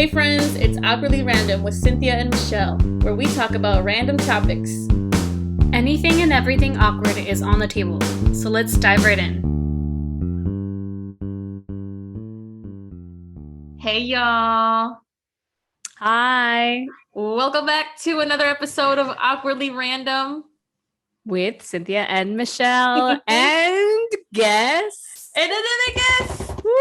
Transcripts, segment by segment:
Hey friends, it's Awkwardly Random with Cinthya and Michelle, where we talk about random topics. Anything and everything awkward is on the table, so let's dive right in. Hey y'all. Hi. Welcome back to another episode of Awkwardly Random. With Cinthya and Michelle and guests. And another guest. Woo!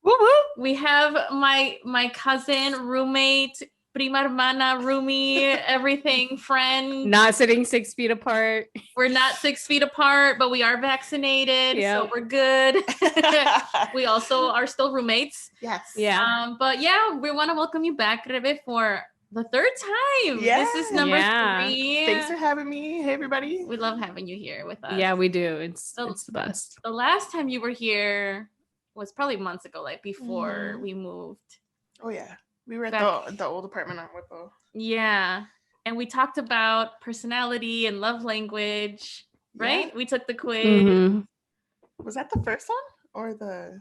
Woo woo. We have my cousin, roommate, prima hermana, roomie, everything, friend. Not sitting 6 feet apart. We're not 6 feet apart, but we are vaccinated, so we're good. We also are still roommates. Yes. Yeah. But yeah, we want to welcome you back, Rebe, for the third time. Yeah. This is number 3. Thanks for having me. Hey, everybody. We love having you here with us. Yeah, we do. It's the best. The last time you were here was probably months ago, like before we moved. Oh, yeah. We were at the old apartment on Whipple. Yeah. And we talked about personality and love language, right? Yeah. We took the quiz. Mm-hmm. Was that the first one or the...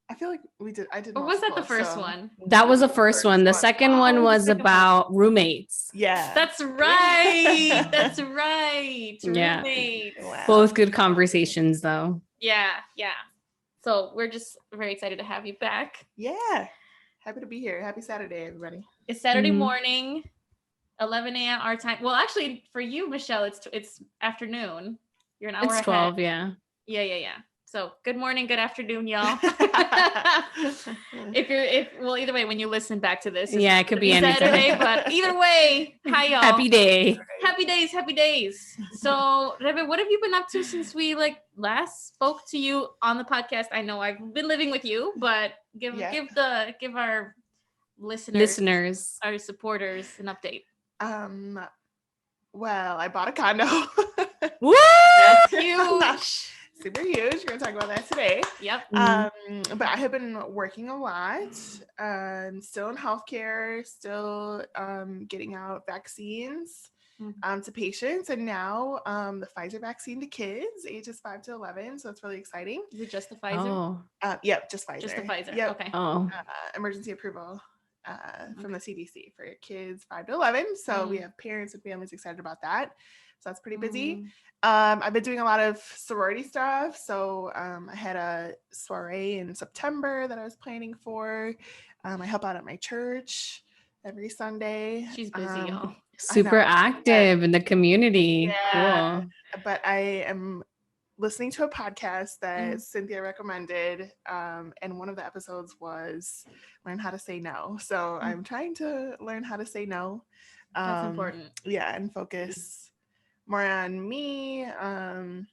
I feel like we did. I did. Or was that the first one? That was the first one. The second one was about roommates. Yeah. That's right. That's right. Yeah. Roommates. Wow. Both good conversations, though. Yeah. So we're just very excited to have you back. Yeah. Happy to be here. Happy Saturday, everybody. It's Saturday morning, 11 a.m. our time. Well, actually, for you, Michelle, it's afternoon. You're an hour ahead. It's 12, yeah. Yeah. So good morning, good afternoon, y'all. Either way, when you listen back to this, it could be Saturday, but either way, hi y'all. Happy day. Happy days. So, Rebe, what have you been up to since we last spoke to you on the podcast? I know I've been living with you, but give our listeners, our supporters, an update. Well, I bought a condo. Woo! That's huge. Super huge. We're gonna talk about that today. Yep. But I have been working a lot. Still in healthcare. Still getting out vaccines to patients, and now the Pfizer vaccine to kids ages 5 to 11. So it's really exciting. Is it just the Pfizer? Yep, just Pfizer. Just the Pfizer. Yep. Okay. Oh. Emergency approval from the CDC for kids 5 to 11. So we have parents and families excited about that. So that's pretty busy. I've been doing a lot of sorority stuff. So I had a soiree in September that I was planning for. I help out at my church every Sunday. She's busy, y'all. Super active in the community. Yeah. Cool. But I am listening to a podcast that Cinthya recommended. And one of the episodes was learn how to say no. So I'm trying to learn how to say no. That's important. Yeah, and focus more on me and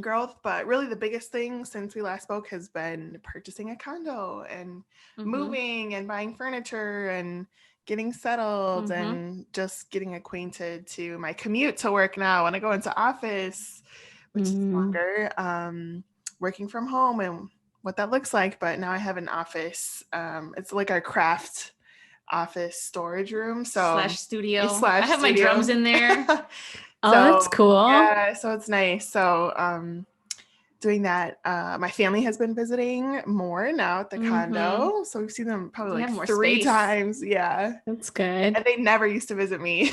growth. But really the biggest thing since we last spoke has been purchasing a condo and moving and buying furniture and getting settled and just getting acquainted to my commute to work now when I go into office, which is longer, working from home and what that looks like. But now I have an office. It's like our craft office storage room. So /studio. I have my drums in there. Oh, that's cool. Yeah, so it's nice. So doing that. My family has been visiting more now at the condo. So we've seen them probably like 3 times. Yeah. That's good. And they never used to visit me.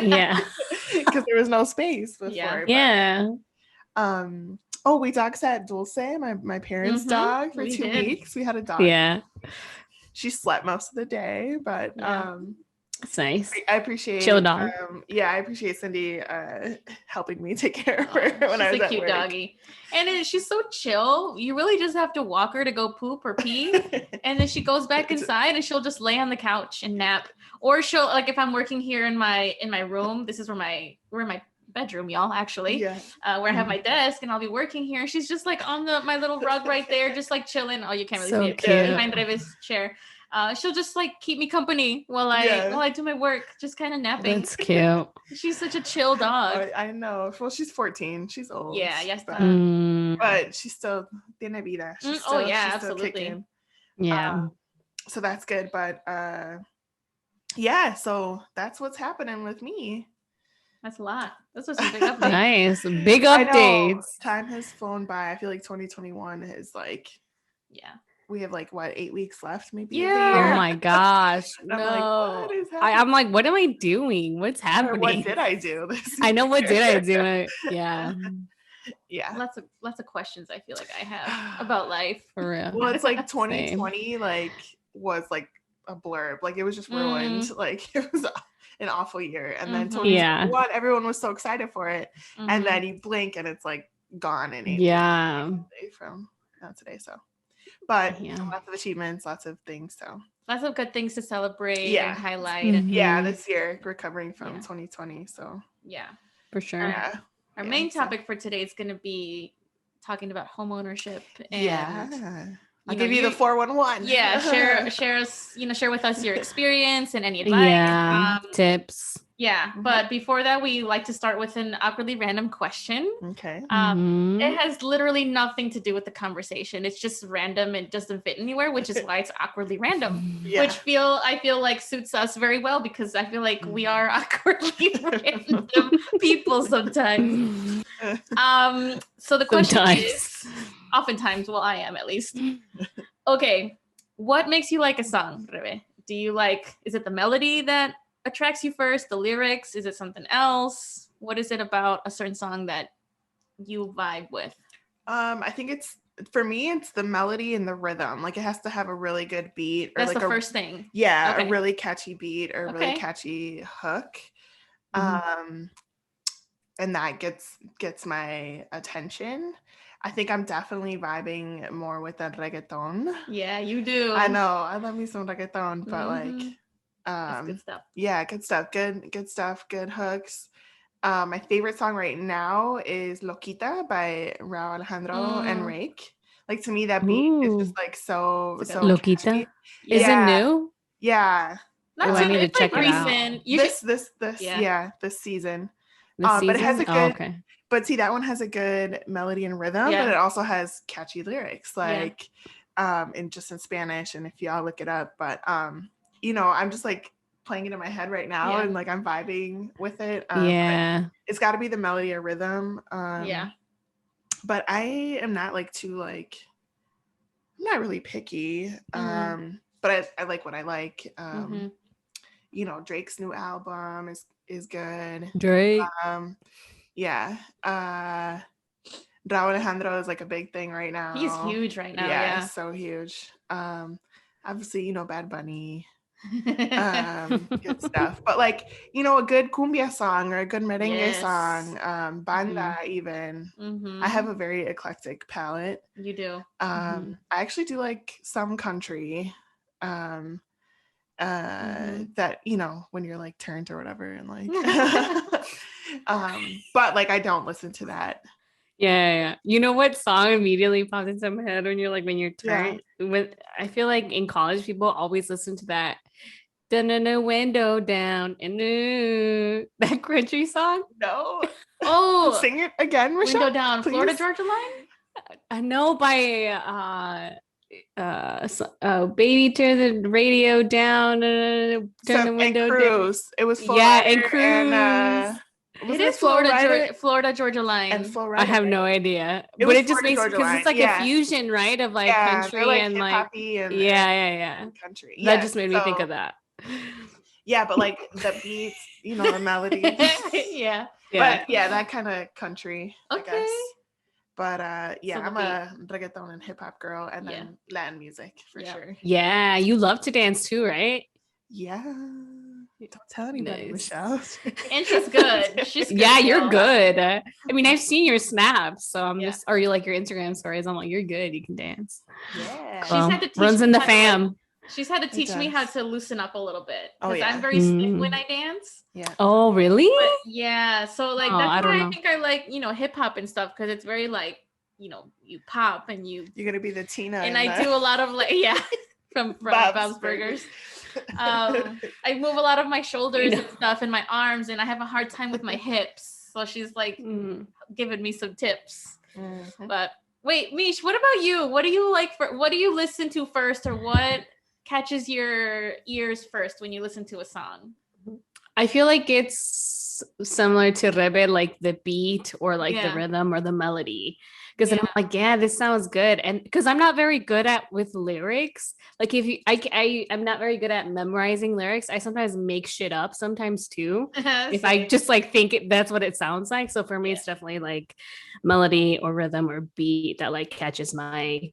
Yeah. Because there was no space before. Yeah. But, we dog sat Dulce, my parents' dog, for 2 weeks. We had a dog. Yeah. She slept most of the day, but it's nice. I appreciate chill dog. I appreciate Cindy helping me take care of her when I was at work. She's a cute doggy, and she's so chill. You really just have to walk her to go poop or pee, and then she goes back inside and she'll just lay on the couch and nap. Or she'll if I'm working here in my room. This is we're in my bedroom, y'all. Actually, where I have my desk, and I'll be working here. She's just on my little rug right there, just chilling. Oh, you can't really see it behind Rebe's chair. She'll just keep me company while I do my work, just kind of napping. That's cute. She's such a chill dog. I know. Well, she's 14. She's old. Yeah, yes. But she's still tiene vida. She's still absolutely. Kicking. Yeah. So that's good. But so that's what's happening with me. That's a lot. Those are some big updates. Nice. Big updates. Time has flown by. I feel like 2021 is we have like what 8 weeks left, maybe. Yeah. Of the year. Oh my gosh. I'm No. like, what is happening? I'm like, what am I doing? What's Or happening? what did I do this I know, what year? did I do? Yeah. Yeah. Lots of questions I feel like I have about life. For real. Well, it's like 2020 like was like a blurb. Like it was just ruined. Like it was an awful year. And then 2021, everyone was so excited for it. And then you blink and it's like gone in 8 weeks from now today. So but lots of achievements, lots of things. So lots of good things to celebrate and highlight. Yeah, this year recovering from 2020. So yeah, for sure. Our main topic for today is going to be talking about home ownership. And I'll give you the 411. Yeah, share with us your experience and any advice. Yeah, tips. Yeah, but before that, we like to start with an awkwardly random question. Okay. It has literally nothing to do with the conversation. It's just random and doesn't fit anywhere, which is why it's awkwardly random. Which I feel like suits us very well because I feel like we are awkwardly random people sometimes. So the question is, oftentimes, well, I am at least. Okay, what makes you like a song, Rebe? Do you like? Is it the melody that attracts you first, the lyrics? Is it something else? What is it about a certain song that you vibe with? I think for me it's the melody and the rhythm. Like it has to have a really good beat, or that's like the first thing. A really catchy beat or a really catchy hook. And that gets my attention. I think I'm definitely vibing more with the reggaeton. Yeah, you do. I know, I love me some reggaeton, but like that's good stuff. Yeah, good stuff. Good stuff. Good hooks. My favorite song right now is Loquita by Rauw Alejandro and Rake. Like to me, that beat is just like so Loquita. catchy. Is it new? Yeah. I need to check it out. This season. But it has a good. But see, that one has a good melody and rhythm, but it also has catchy lyrics, like in Spanish. And if y'all look it up, but I'm just like playing it in my head right now and like I'm vibing with it. It's got to be the melody or rhythm. But I am not like I'm not really picky. But I like what I like. Drake's new album is good. Drake. Rauw Alejandro is like a big thing right now. He's huge right now. Yeah, he's so huge. Obviously, Bad Bunny. Good stuff. But like, a good cumbia song or a good merengue song, banda even. I have a very eclectic palette. You do. I actually do like some country. That when you're like turned or whatever and like but like I don't listen to that. Yeah. You know what song immediately popped into my head when you're turned? I feel like in college people always listen to that window down and that country song. No. Oh, sing it again, Michelle. Window down, please. Florida Georgia Line. I know by baby, turn the radio down, turn the window down. It was and Cruise. It is Florida Georgia Line. And I have no idea, but it just makes because it's like a fusion, right, of like country and like and country. That just made me think of that. Yeah, but like the beats, the melody. But that kind of country, I guess. But I'm a reggaeton and hip hop girl, and then Latin music for sure. Yeah, you love to dance too, right? Yeah. Don't tell anybody, Michelle. And she's good. She's good. Yeah, you're good. I mean, I've seen your snaps, so I'm just, or you like your Instagram stories. I'm like, you're good. You can dance. Yeah. She's had to teach runs in the fam. She's had to teach me how to loosen up a little bit because I'm very stiff when I dance. Yeah. Oh, really? But, so like that's why I think I like hip hop and stuff because it's very like you pop and you're gonna be the Tina and I do a lot of like from Bob's Burgers. I move a lot of my shoulders and stuff and my arms, and I have a hard time with my hips. So she's like giving me some tips. But wait, Mish, what about you? What do you like what do you listen to first, or what catches your ears first when you listen to a song? I feel like it's similar to Rebe, like the beat or like the rhythm or the melody. Because I'm like, yeah, this sounds good. And because I'm not very good at with lyrics. Like if you, I'm not very good at memorizing lyrics. I sometimes make shit up sometimes too. If I just like think that's what it sounds like. So for me, it's definitely like melody or rhythm or beat that like catches my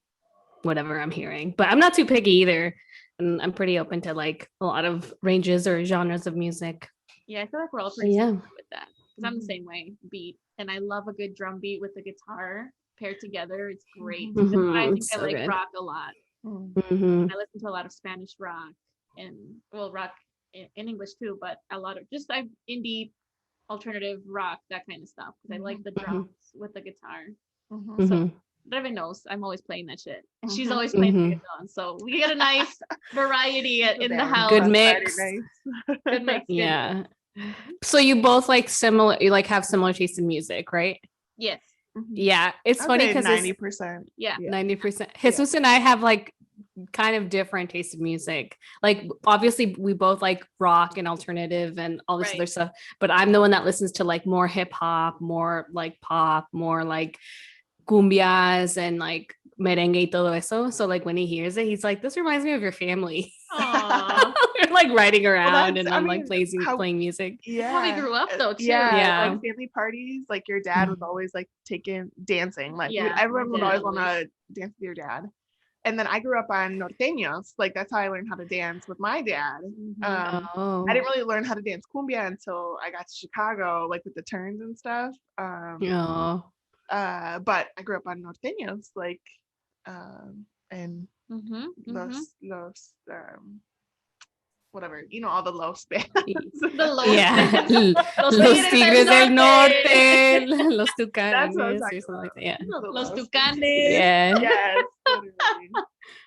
whatever I'm hearing. But I'm not too picky either. And I'm pretty open to like a lot of ranges or genres of music. Yeah, I feel like we're all pretty similar with that. Because I'm the same way, beat. And I love a good drum beat with the guitar paired together. It's great. I think I like rock a lot. I listen to a lot of Spanish rock and rock in English too, but a lot of just indie alternative rock, that kind of stuff. Because I like the drums with the guitar. So Reven knows I'm always playing that shit, and she's always playing the guitar. So we get a nice variety in the house. Good mix. Good mix. Yeah. So you both like similar, you like have similar taste in music, right? Yes. Yeah, it's funny because 90%. Yeah, 90%. Jesus and I have like kind of different taste of music. Like obviously we both like rock and alternative and all this other stuff, but I'm the one that listens to like more hip hop, more like pop, more like cumbias and like merengue y todo eso. So like when he hears it, he's like, "This reminds me of your family." We're like riding around and I'm like playing music. Yeah, how we grew up though too. Yeah, like family parties, like your dad was always like dancing. Like everyone would always want to dance with your dad. And then I grew up on norteños. Like that's how I learned how to dance with my dad. I didn't really learn how to dance cumbia until I got to Chicago, like with the turns and stuff. But I grew up on norteños, like, and los whatever, all the los bands. Los Tigres del Norte, los Tucanes. That's what I was talking about. Yeah. Los Tucanes. Yeah. Yes. Literally.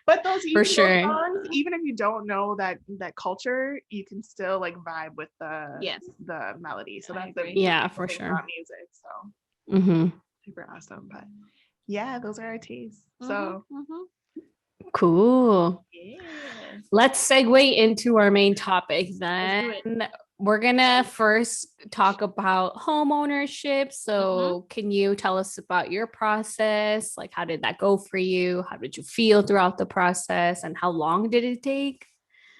But those for sure songs, even if you don't know that culture, you can still like vibe with the melody. So that's the for thing sure about music. So super awesome. But yeah, those are our tastes. So cool. Yeah. Let's segue into our main topic then. We're gonna first talk about home ownership. So can you tell us about your process? Like, how did that go for you? How did you feel throughout the process? And how long did it take?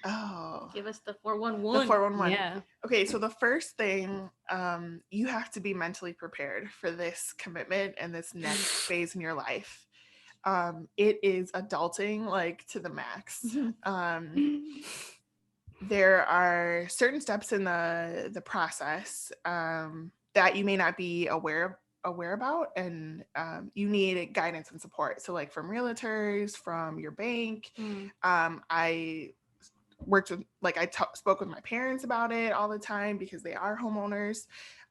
Oh, give us the 411. The 411. Yeah. Okay, so the first thing, you have to be mentally prepared for this commitment and this next phase in your life. It is adulting like to the max. There are certain steps in the process that you may not be aware about, and you need guidance and support. So like from realtors, from your bank. I worked with, like spoke with my parents about it all the time because they are homeowners.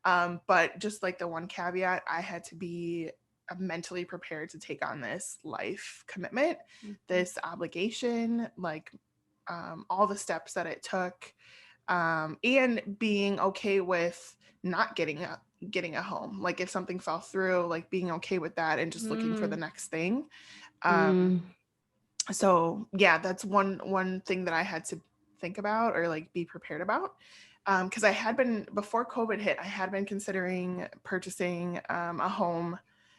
But just like the one caveat, I had to be mentally prepared to take on this life commitment, this obligation, like all the steps that it took, and being okay with not getting a home. Like if something fell through, like being okay with that and just looking for the next thing. So yeah, that's one thing that I had to think about or like be prepared about. Because I had been, before COVID hit, I had been considering purchasing a home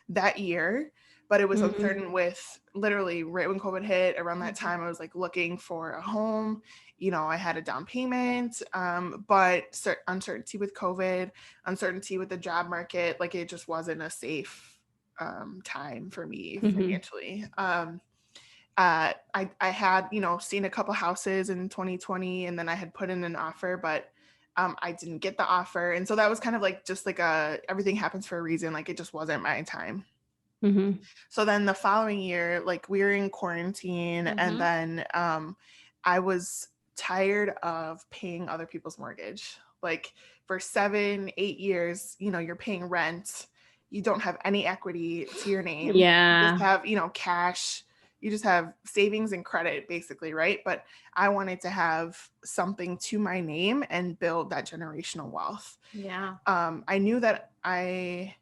that year, but it was uncertain with literally right when COVID hit. Around that time, I was like looking for a home. I had a down payment, but uncertainty with COVID, uncertainty with the job market, like it just wasn't a safe time for me financially. I had, seen a couple houses in 2020, and then I had put in an offer, but I didn't get the offer. And so that was kind of like, just like everything happens for a reason. Like it just wasn't my time. So then the following year, like we were in quarantine, and then I was tired of paying other people's mortgage. Like for 7-8 years, you're paying rent. You don't have any equity to your name. Yeah. You just have, cash. You just have savings and credit basically, right? But I wanted to have something to my name and build that generational wealth. Yeah. I knew that I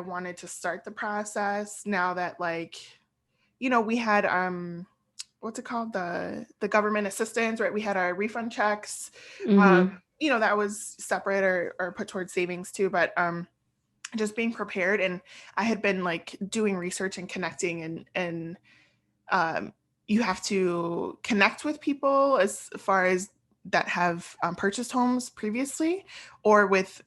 wanted to start the process now that, like, we had what's it called? The government assistance, right? We had our refund checks. Mm-hmm. You know, that was separate or put towards savings too, but just being prepared. And I had been like doing research and connecting, and you have to connect with people as far as that have purchased homes previously, or with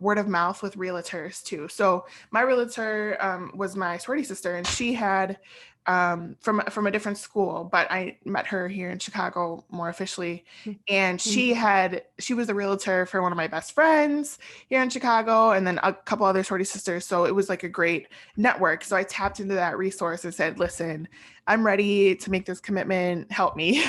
word of mouth with realtors too. So my realtor was my sorority sister, and she had from a different school, but I met her here in Chicago more officially. And she was the realtor for one of my best friends here in Chicago, and then a couple other sorority sisters. So it was like a great network. So I tapped into that resource and said, listen, I'm ready to make this commitment. Help me.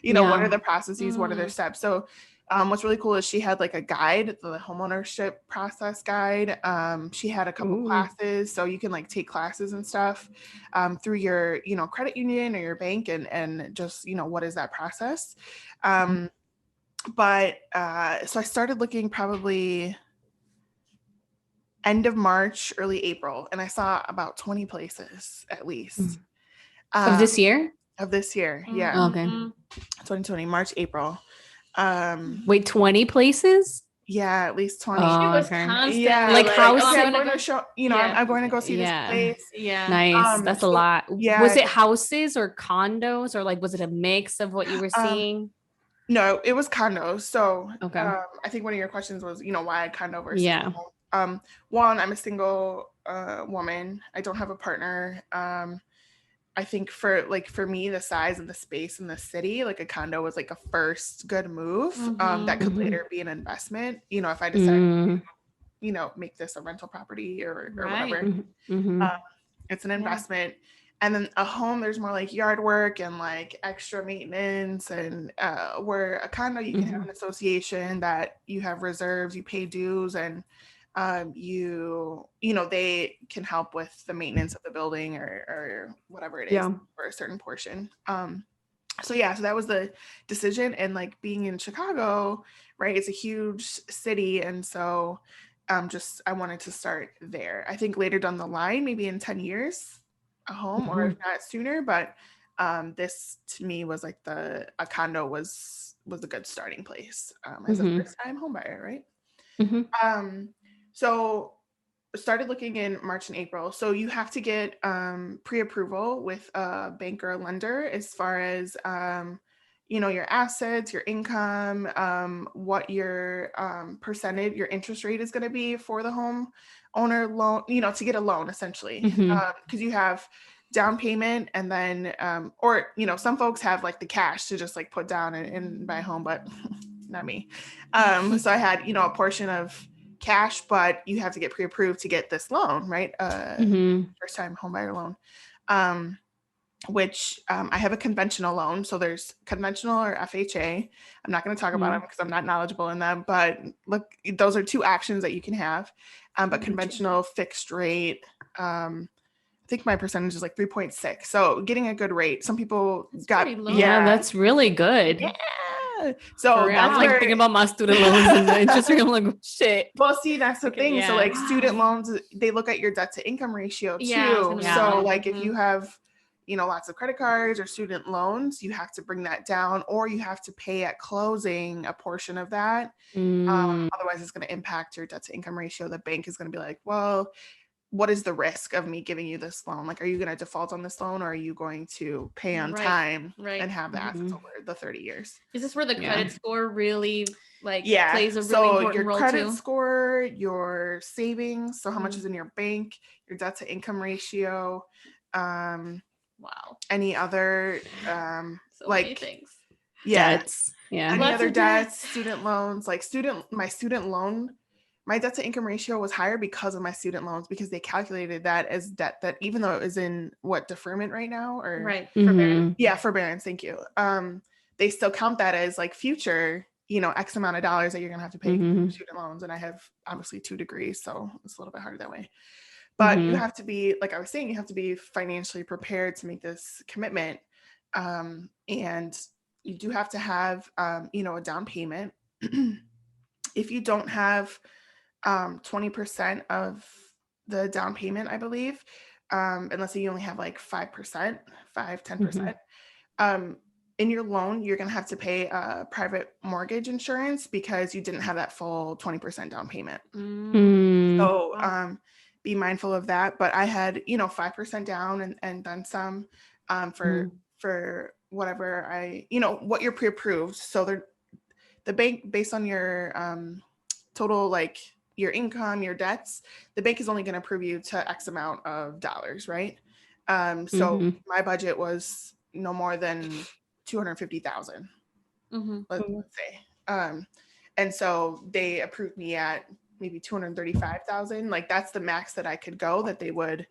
You know, what are the processes? What are their steps? So what's really cool is she had like a guide, the homeownership process guide. She had a couple classes, so you can like take classes and stuff through your, you know, credit union or your bank, and just, you know, what is that process? But so I started looking probably end of March, early April, and I saw about 20 places at least. Of this year? Of this year, yeah. Okay. 2020, March, April. Wait, 20 places? Yeah, at least 20. She was okay. constantly Like house. Okay, I'm going to show, you know, I'm going to go see this place. Yeah. Nice. That's a lot. Yeah. Was it houses or condos, or like was it a mix of what you were seeing? No, it was condos. So Okay. I think one of your questions was, you know, why a condo versus a home. One, I'm a single woman. I don't have a partner. I think for me, the size of the space in the city, like a condo was like a first good move that could later be an investment. You know, if I decide to, you know, make this a rental property or whatever, it's an investment. And then a home, there's more like yard work and like extra maintenance, and where a condo, you can have an association that you have reserves, you pay dues, and you know, they can help with the maintenance of the building or whatever it is for a certain portion. So that was the decision. And like being in Chicago, right, it's a huge city, and so I wanted to start there. I think later down the line, maybe in 10 years, a home, or if not sooner, but this to me was like a condo was a good starting place as a first time home buyer, right? So started looking in March and April. So you have to get pre-approval with a bank or a lender as far as you know, your assets, your income, what your percentage, your interest rate is going to be for the home owner loan, you know, to get a loan essentially. Because you have down payment, and then or you know, some folks have like the cash to just like put down and buy a home, but not me. So I had, you know, a portion of cash, but you have to get pre-approved to get this loan, right? First time home buyer loan, which I have a conventional loan. So there's conventional or FHA. I'm not going to talk about them because I'm not knowledgeable in them, but look, those are two options that you can have. But conventional fixed rate, I think my percentage is like 3.6. So getting a good rate. Some people that's really good. Yeah. So I'm like thinking about my student loans and the interest rate. I'm like, shit. Well, see, that's the thing. So like student loans, they look at your debt to income ratio too. So like if you have, you know, lots of credit cards or student loans, you have to bring that down, or you have to pay at closing a portion of that. Otherwise it's going to impact your debt to income ratio. The bank is going to be like, well, what is the risk of me giving you this loan? Like, are you going to default on this loan, or are you going to pay on time and have the assets over the 30 years? Is this where the credit score really plays a really important role too? Your credit score, your savings, so how much is in your bank, your debt to income ratio, any other so many things. Debts. Any other debts, student loans, like my student loan, my debt to income ratio was higher because of my student loans, because they calculated that as debt that even though it was in deferment right now, or forbearance. Yeah, forbearance. Thank you. They still count that as like future, you know, X amount of dollars that you're going to have to pay for student loans. And I have obviously 2 degrees, so it's a little bit harder that way. But you have to be, like I was saying, you have to be financially prepared to make this commitment. And you do have to have, you know, a down payment. If you don't have 20% of the down payment, I believe, unless you only have like 5%, 10%, in your loan, you're going to have to pay private mortgage insurance because you didn't have that full 20% down payment. So be mindful of that. But I had, 5% down and then some for whatever what you're pre-approved. So the bank, based on your total, like your income, your debts, the bank is only going to approve you to X amount of dollars, right? So my budget was no more than 250,000, let's say. And so they approved me at maybe 235,000. Like that's the max that I could go, that they would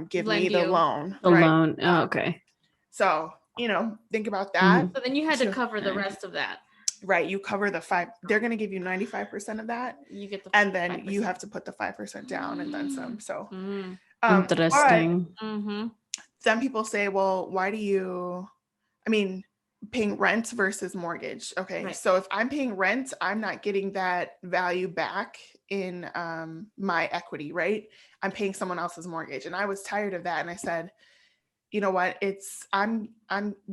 give me the loan. The loan. Oh, okay. So, think about that. So then you had to cover the rest of that. Right. You cover the 5, they're going to give you 95% of that. You get the and then 5%. You have to put the 5% down and then some. So interesting. Some people say, well, why do you, paying rent versus mortgage. Okay. Right. So if I'm paying rent, I'm not getting that value back in my equity, right? I'm paying someone else's mortgage. And I was tired of that. And I said, you know what, I'm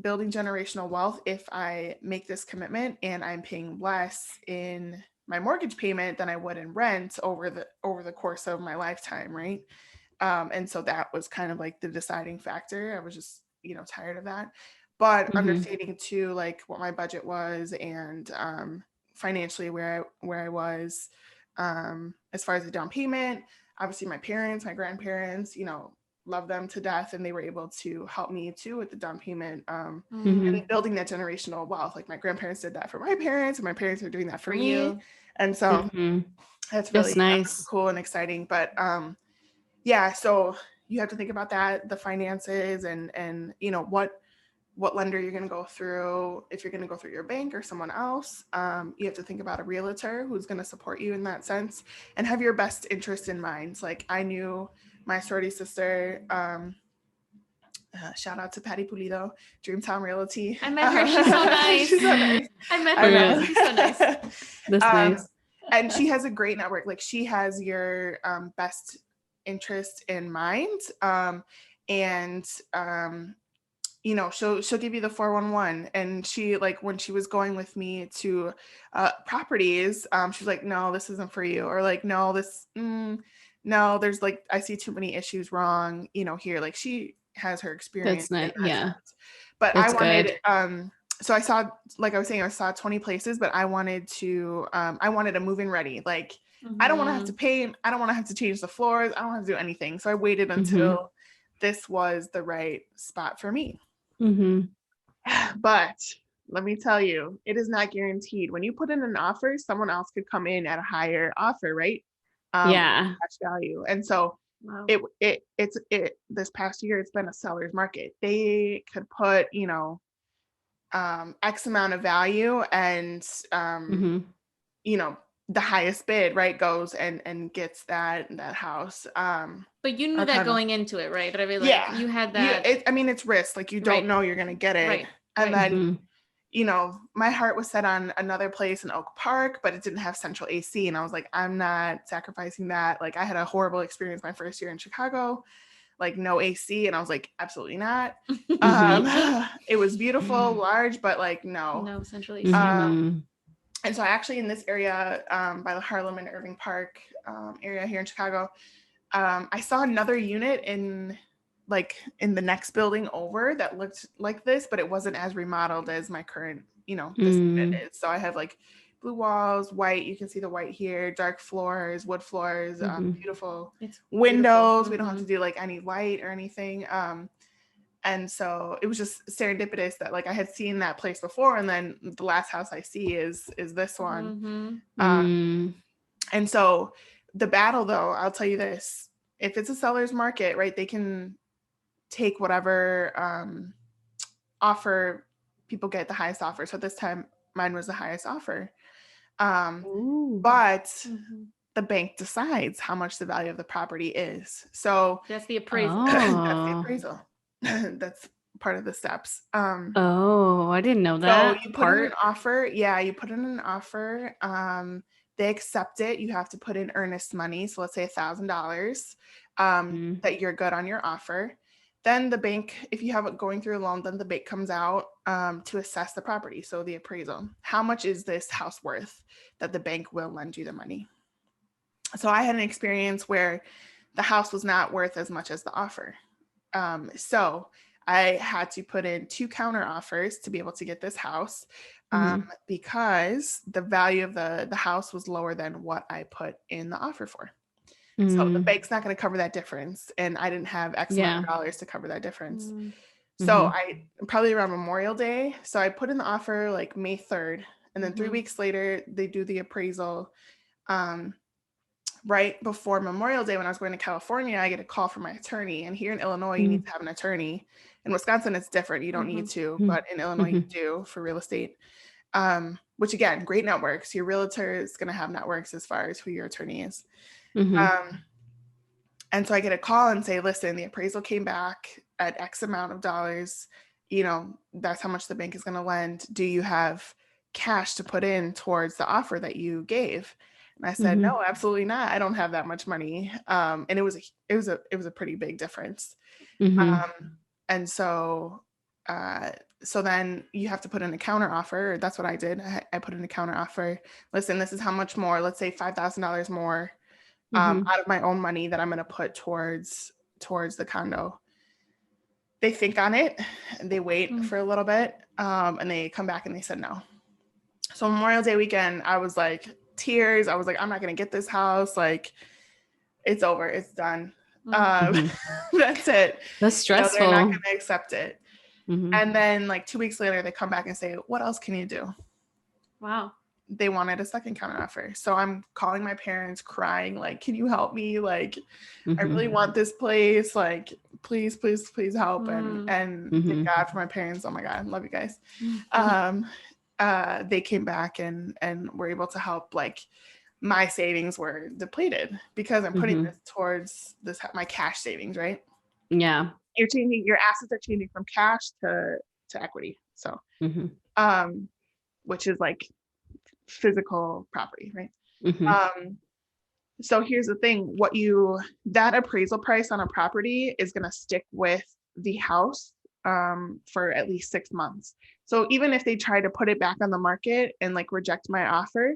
building generational wealth if I make this commitment, and I'm paying less in my mortgage payment than I would in rent over the course of my lifetime, right? And so that was kind of like the deciding factor. I was just, tired of that. But understanding too, like what my budget was, and financially where I was, as far as the down payment. Obviously my parents, my grandparents, love them to death, and they were able to help me too with the down payment, and building that generational wealth. Like my grandparents did that for my parents, and my parents are doing that for me. You. And so that's really nice, cool and exciting. But so you have to think about that, the finances, and what lender you're going to go through. If you're going to go through your bank or someone else, you have to think about a realtor who's going to support you in that sense, and have your best interest in mind. Like I knew my sorority sister, shout out to Patty Pulido, Dreamtown Realty. I met her. She's so nice. She's so nice. I met her. She's so nice. That's nice. And she has a great network. Like she has your best interest in mind. She'll give you the 411. And she, like, when she was going with me to properties, she's like, no, this isn't for you. Or like, no, no, there's like, I see too many issues wrong, here. Like she has her experience. That's nice. Yeah. But that's I wanted, good. So I saw, like I was saying, I saw 20 places, but I wanted a move-in ready. Like, I don't want to have to paint. I don't want to have to change the floors. I don't want to do anything. So I waited until this was the right spot for me. But let me tell you, it is not guaranteed. When you put in an offer, someone else could come in at a higher offer, right? Cash value. And so it's this past year, it's been a seller's market. They could put, X amount of value, and the highest bid, right, goes and gets that house. But you knew that going into it, right? I mean, like, you had that. It's risk. Like you don't know you're gonna get it, right. And then my heart was set on another place in Oak Park, but it didn't have central AC. And I was like, I'm not sacrificing that. Like I had a horrible experience my first year in Chicago, like no AC. And I was like, absolutely not. It was beautiful, large, but like, no central AC. And so I actually, in this area, by the Harlem and Irving Park area here in Chicago, I saw another unit in the next building over that looked like this, but it wasn't as remodeled as my current, this unit is. So I have like blue walls, white, you can see the white here, dark floors, wood floors, beautiful windows. We don't have to do like any light or anything. And so it was just serendipitous that like I had seen that place before, and then the last house I see is this one. And so the battle, though, I'll tell you this: if it's a seller's market, right, they can take whatever offer people get, the highest offer. So this time mine was the highest offer. But the bank decides how much the value of the property is. So that's the appraisal. That's the appraisal. That's part of the steps. I didn't know that. So you put in an offer. Yeah, you put in an offer. They accept it. You have to put in earnest money. So let's say $1,000 that you're good on your offer. then the bank, if you have it going through a loan, then the bank comes out to assess the property. So the appraisal, how much is this house worth that the bank will lend you the money? So I had an experience where the house was not worth as much as the offer. So I had to put in 2 counter offers to be able to get this house because the value of the house was lower than what I put in the offer for. So the bank's not going to cover that difference. And I didn't have X amount of dollars to cover that difference. So I probably around Memorial Day. So I put in the offer like May 3rd. And then 3 weeks later, they do the appraisal. Right before Memorial Day, when I was going to California, I get a call from my attorney. And here in Illinois, you need to have an attorney. In Wisconsin, it's different. You don't need to, but in Illinois, you do for real estate. Which again, great networks. Your realtor is going to have networks as far as who your attorney is. And so I get a call and say, listen, the appraisal came back at X amount of dollars. You know, that's how much the bank is going to lend. Do you have cash to put in towards the offer that you gave? And I said, no, absolutely not. I don't have that much money. And it was a pretty big difference. And so then you have to put in a counter offer. That's what I did. I put in a counter offer. Listen, this is how much more, let's say $5,000 more out of my own money that I'm going to put towards the condo. They think on it and they wait for a little bit. And they come back and they said no. So Memorial Day weekend, I was like tears. I was like, I'm not going to get this house. Like, it's over. It's done. That's it. That's stressful. They're not going to accept it. And then like 2 weeks later, they come back and say, what else can you do? Wow. They wanted a second counter offer. So I'm calling my parents crying, like, can you help me? Like, I really want this place. Like, please, please, please help. And thank God for my parents. Oh my God. Love you guys. They came back and were able to help. Like, my savings were depleted because I'm putting this towards my cash savings, right? Yeah. Your assets are changing from cash to equity. So, which is like physical property, right? So here's the thing, that appraisal price on a property is going to stick with the house for at least 6 months. So even if they try to put it back on the market and like reject my offer,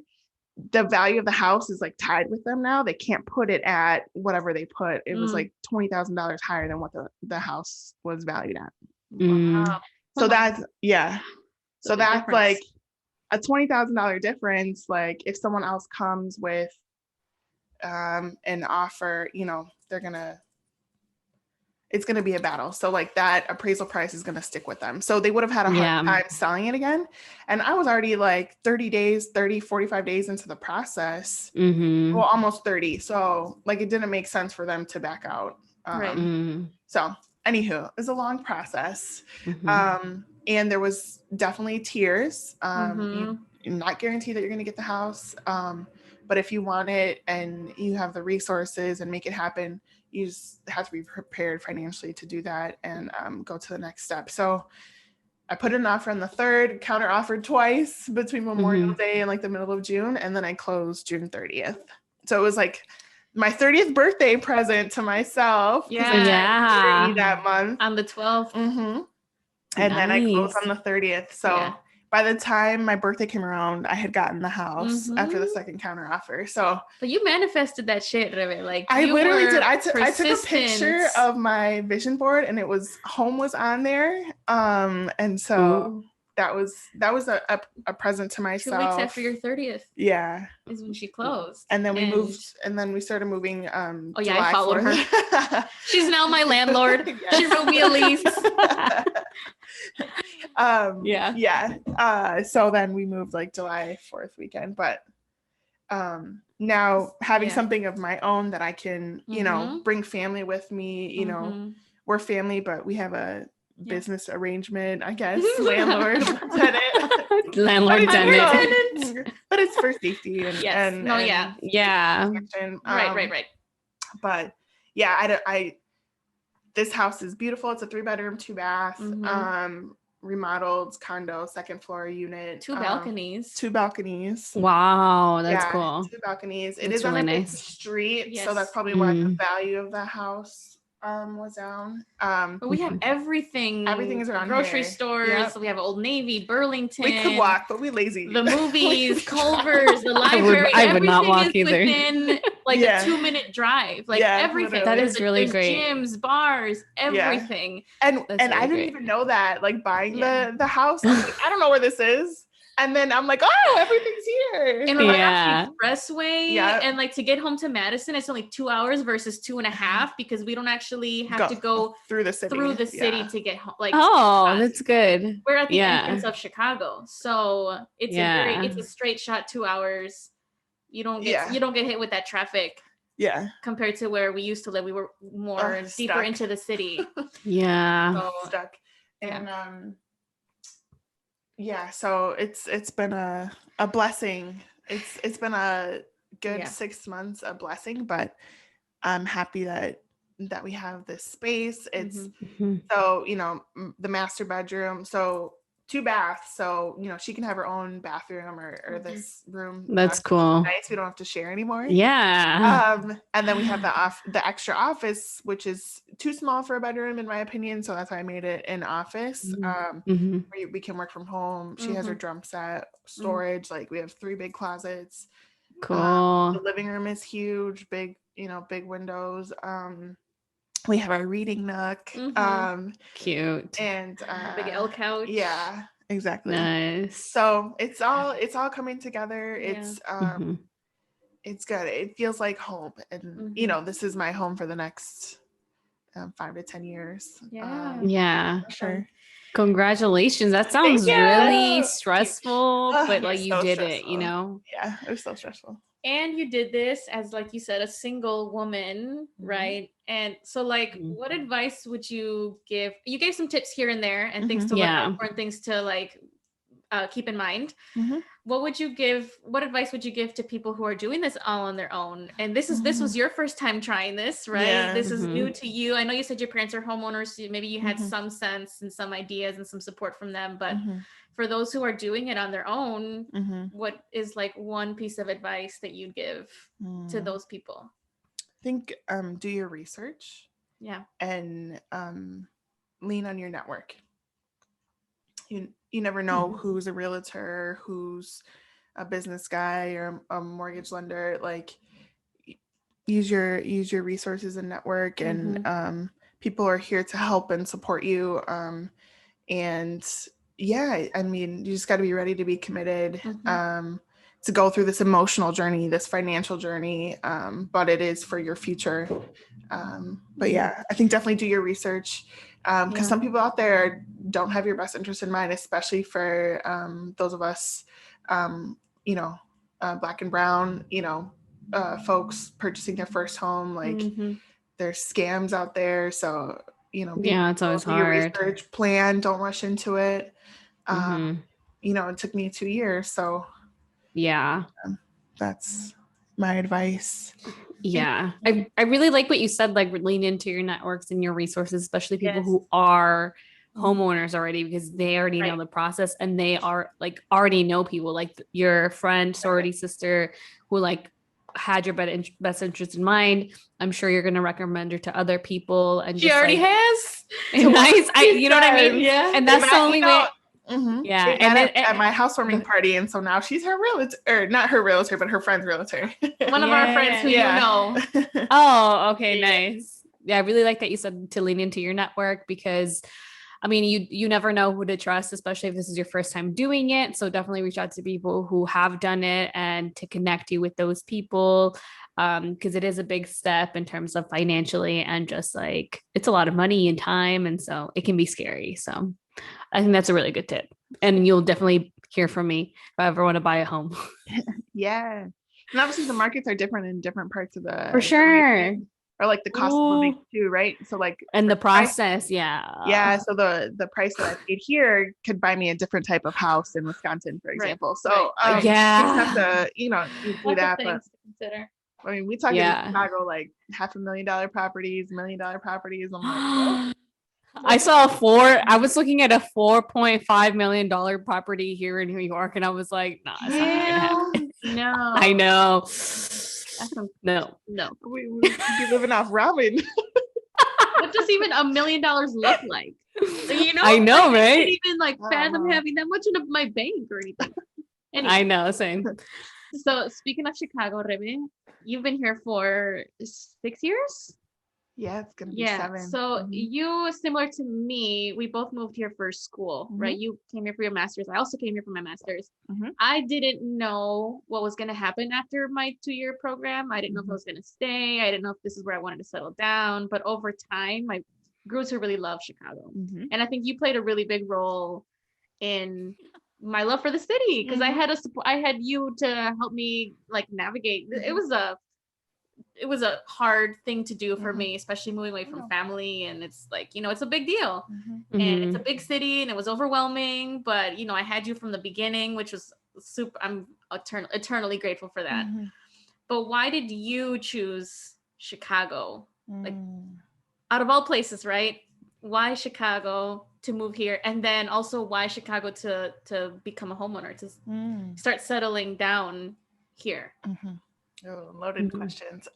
the value of the house is like tied with them now. They can't put it at whatever they put. It was like $20,000 higher than what the house was valued at. Wow. So that's, so that's difference. like a $20,000 difference. Like if someone else comes with an offer, you know, it's going to be a battle. So like that appraisal price is going to stick with them. So they would have had a hard time selling it again. And I was already like 45 days into the process. Well, almost 30. So like, it didn't make sense for them to back out. So anywho, it was a long process. And there was definitely tears. You're not guaranteed that you're going to get the house. But if you want it and you have the resources and make it happen, you just have to be prepared financially to do that and go to the next step. So I put an offer on the 3rd, counter offered twice between Memorial Day and like the middle of June. And then I closed June 30th. So it was like my 30th birthday present to myself. Yeah. 30 that month. On the 12th. And then I closed on the 30th. So by the time my birthday came around, I had gotten the house after the second counter offer. So, but you manifested that shit, Rebe. Like I literally did. I took a picture of my vision board, and it was home was on there. And so that was a present to myself. 2 weeks after your 30th. Yeah, is when she closed. And then we moved, and then we started moving. July I followed 4th. Her. She's now my landlord. She wrote me a lease. So then we moved like July 4th weekend, but now having something of my own that I can, you know, bring family with me, you know, we're family, but we have a business arrangement, I guess, landlord, tenant. Landlord, tenant. But it's for safety and, Right. But yeah, this house is beautiful. It's a 3-bedroom, 2-bath, remodeled condo, 2nd floor unit. 2 balconies. 2 balconies. Wow, that's cool. 2 balconies. It that's is on really a nice street, so that's probably why the value of the house was down. But we have everything. Everything is around grocery here. stores. Yep. So we have Old Navy, Burlington. We could walk, but we lazy. The movies, Culver's, the library. I would not walk everything is either. within like Yeah. a 2-minute drive. Like Yeah, everything. literally. That is really There's great. gyms, bars, everything. And That's I really didn't great. even know that. Like buying Yeah. the house, I was like, I don't know where this is. And then I'm like, oh, everything's here. And we're Yeah. right off the expressway. Yeah. And like to get home to Madison, it's only 2 hours versus 2.5 because we don't actually have to go through the city. Yeah. To get home. Like That's good. we're at the Yeah. entrance of Chicago. So it's it's a straight shot 2 hours. You don't get hit with that traffic. Yeah. Compared to where we used to live. We were more deeper stuck. into the city. Yeah. So, Stuck. And so it's been a blessing. It's been a good 6 months, a blessing, but I'm happy that we have this space. It's so, the master bedroom, so 2 baths, so she can have her own bathroom or this room. That's cool. Nice. We don't have to share anymore. Yeah. And then we have the extra office, which is too small for a bedroom in my opinion, so that's why I made it an office. Where we can work from home. She has her drum set, storage, like we have 3 big closets. Cool. The living room is huge, big windows. We have our reading nook. Cute. And big L couch. Yeah, exactly. Nice. So it's all coming together. Yeah. It's good. It feels like home. And this is my home for the next 5 to 10 years. Yeah. Sure. Congratulations. That sounds really stressful, but It like was you so did stressful. it, Yeah, it was so stressful. And you did this as, like you said, a single woman, right? And so, like, what advice would you give? You gave some tips here and there and things to look out for and things to, like, keep in mind. What advice would you give to people who are doing this all on their own? And this was your first time trying this, right? Yeah. This is new to you. I know you said your parents are homeowners, so maybe you had some sense and some ideas and some support from them, but for those who are doing it on their own, what is like one piece of advice that you'd give to those people? I think do your research. Yeah. And lean on your network. You never know who's a realtor, who's a business guy or a mortgage lender. Like use your resources and network, and people are here to help and support you. And yeah, I mean, you just got to be ready to be committed to go through this emotional journey, this financial journey, but it is for your future. But yeah, I think definitely do your research, because some people out there don't have your best interest in mind, especially for those of us, Black and brown, folks purchasing their first home. Like there's scams out there, so it's always hard. Your research plan, don't rush into it. It took me 2 years, so that's my advice. Yeah. I really like what you said, like lean into your networks and your resources, especially people who are homeowners already, because they already know the process and they are like already know people, like your friend, sorority sister who like had your best interest in mind. I'm sure you're going to recommend her to other people, and she already has. Nice. You know what I mean? Yeah. And that's the only way. Yeah. And at my housewarming party, and so now she's her realtor, or not her realtor, but her friend's realtor. One of our friends who you know. Oh, okay, nice. Yeah, I really like that you said to lean into your network, because I mean, you never know who to trust, especially if this is your first time doing it. So definitely reach out to people who have done it and to connect you with those people, because it is a big step in terms of financially, and just like it's a lot of money and time, and so it can be scary. So I think that's a really good tip, and you'll definitely hear from me if I ever want to buy a home. Yeah, and obviously the markets are different in different parts of the for sure. Or like the cost of living too, right? So like, and the process, yeah. So the price that I paid here could buy me a different type of house in Wisconsin, for example. So you have to, you do that. But to consider. I mean, we talk in Chicago like $500,000 properties, $1 million properties. I'm like, I was looking at a $4.5 million property here in New York, and I was like, nah, it's not gonna happen. No, I know. No. We be living off ramen. What does even $1 million look like? You know, I know, I right? can't even like fathom having that much in my bank or anything. Anyway, I know, same. so speaking of Chicago, Rebe, you've been here for 6 years? Yeah, it's gonna be 7. So you, similar to me, we both moved here for school, right? You came here for your master's. I also came here for my master's. I didn't know what was going to happen after my 2-year program. I didn't know if I was going to stay. I didn't know if this is where I wanted to settle down. But over time, I grew to really love Chicago. And I think you played a really big role in my love for the city, because I had you to help me like navigate. It was a hard thing to do for me, especially moving away from family. And it's like, you know, it's a big deal and it's a big city and it was overwhelming, but you know, I had you from the beginning, which was super, I'm eternally grateful for that. But why did you choose Chicago? Like out of all places, right? Why Chicago to move here? And then also why Chicago to become a homeowner, to start settling down here? Oh, loaded questions.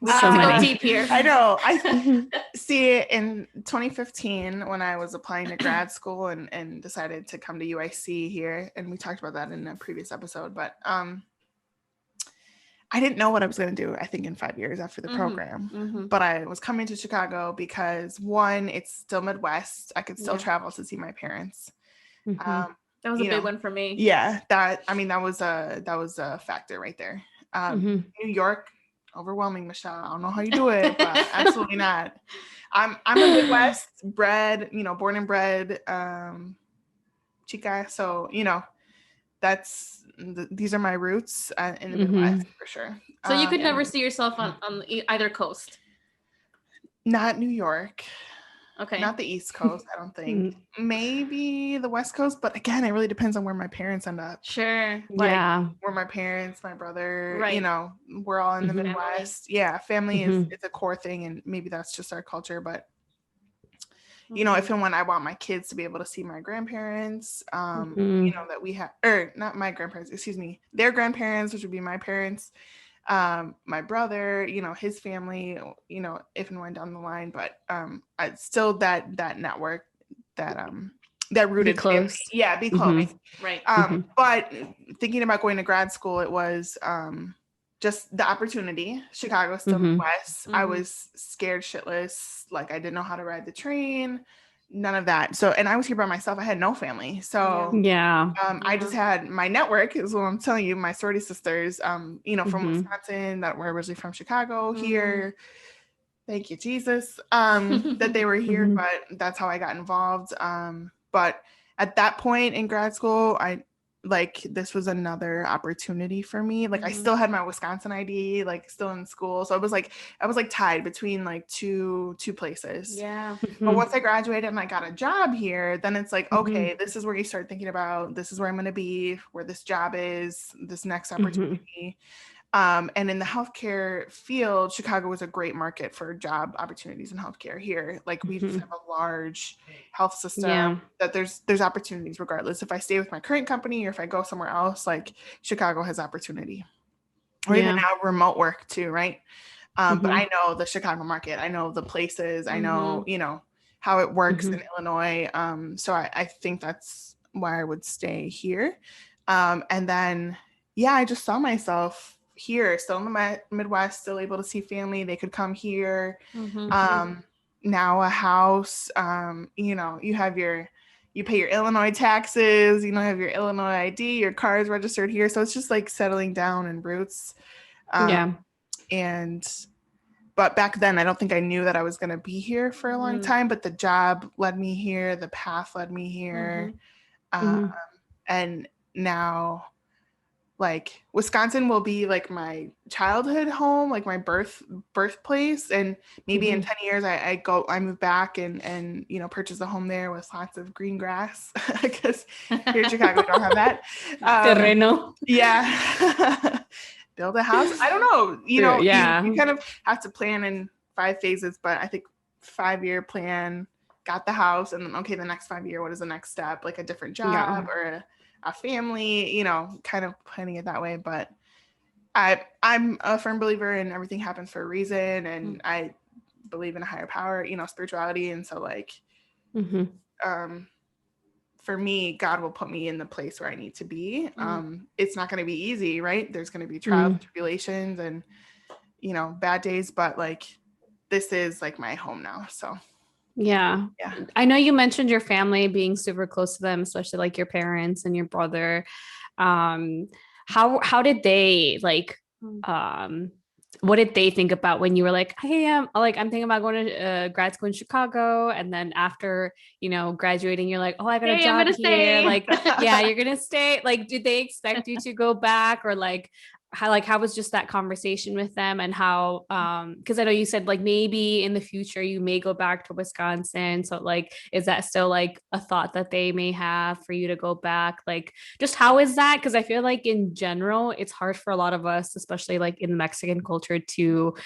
We have to go deep here. I know. I see, in 2015 when I was applying to grad school and decided to come to UIC here, and we talked about that in a previous episode, but I didn't know what I was going to do, I think, in 5 years after the program. But I was coming to Chicago because, one, it's still Midwest. I could still travel to see my parents. That was a big one for me. Yeah, that was a factor right there. New York, overwhelming, Michelle. I don't know how you do it, but absolutely not. I'm a Midwest bred, born and bred chica. So, these are my roots in the Midwest for sure. So you could never see yourself on either coast? Not New York. Okay. Not the East Coast, I don't think. Maybe the West Coast, but again, it really depends on where my parents end up. Sure. Like, where my parents, my brother, we're all in the Midwest. Yeah, family is a core thing, and maybe that's just our culture. But if and when I want my kids to be able to see my grandparents, that we have, or not my grandparents, excuse me, their grandparents, which would be my parents. My brother, his family, if and when down the line, but I still that network, that rooted be close. Family. Be close. Right. But thinking about going to grad school, it was just the opportunity. Chicago, still Midwest. I was scared shitless. Like, I didn't know how to ride the train. None of that. So, and I was here by myself. I had no family. So I just had my network, is what I'm telling you, my sorority sisters, from Wisconsin, that were originally from Chicago here. Thank you, Jesus, that they were here, but that's how I got involved. But at that point in grad school, this was another opportunity for me. Like, I still had my Wisconsin ID, still in school. So I was tied between two places. Yeah. But once I graduated and I got a job here, then it's like, okay, this is where you start thinking about, this is where I'm going to be, where this job is, this next opportunity. And in the healthcare field, Chicago was a great market for job opportunities in healthcare here. Like, we just have a large health system that there's opportunities regardless. If I stay with my current company or if I go somewhere else, Chicago has opportunity. Or even now remote work too, right? But I know the Chicago market. I know the places. I know, how it works in Illinois. So I think that's why I would stay here. And then, I just saw myself here, still in the Midwest, still able to see family. They could come here. Now a house, you pay your Illinois taxes, have your Illinois ID, your car is registered here. So it's just settling down and roots. But back then, I don't think I knew that I was going to be here for a long time, but the job led me here. The path led me here. And now, Wisconsin will be my childhood home, my birthplace. And maybe in 10 years, I move back and purchase a home there with lots of green grass, because here in Chicago, we don't have that. Terreno. Yeah. Build a house. I don't know. You kind of have to plan in 5 phases, but I think 5-year plan, got the house, and then, okay, the next 5 year, what is the next step? Like a different job or a family, kind of planning it that way. But I'm a firm believer in everything happens for a reason. And I believe in a higher power, spirituality. And so like, for me, God will put me in the place where I need to be. It's not going to be easy, right? There's going to be trials, tribulations, and, bad days, but like, this is like my home now. So yeah. I know you mentioned your family being super close to them, especially like your parents and your brother. How did they like, what did they think about when you were like, hey, I'm thinking about going to grad school in Chicago. And then after, graduating, you're like, oh, I got a job here. Stay. Like, yeah, you're going to stay. Like, did they expect you to go back, or like, how was just that conversation with them, and how, cause I know you said like, maybe in the future you may go back to Wisconsin. So like, is that still like a thought that they may have for you to go back? Like, just how is that? Cause I feel like in general, it's hard for a lot of us, especially like in Mexican culture, to,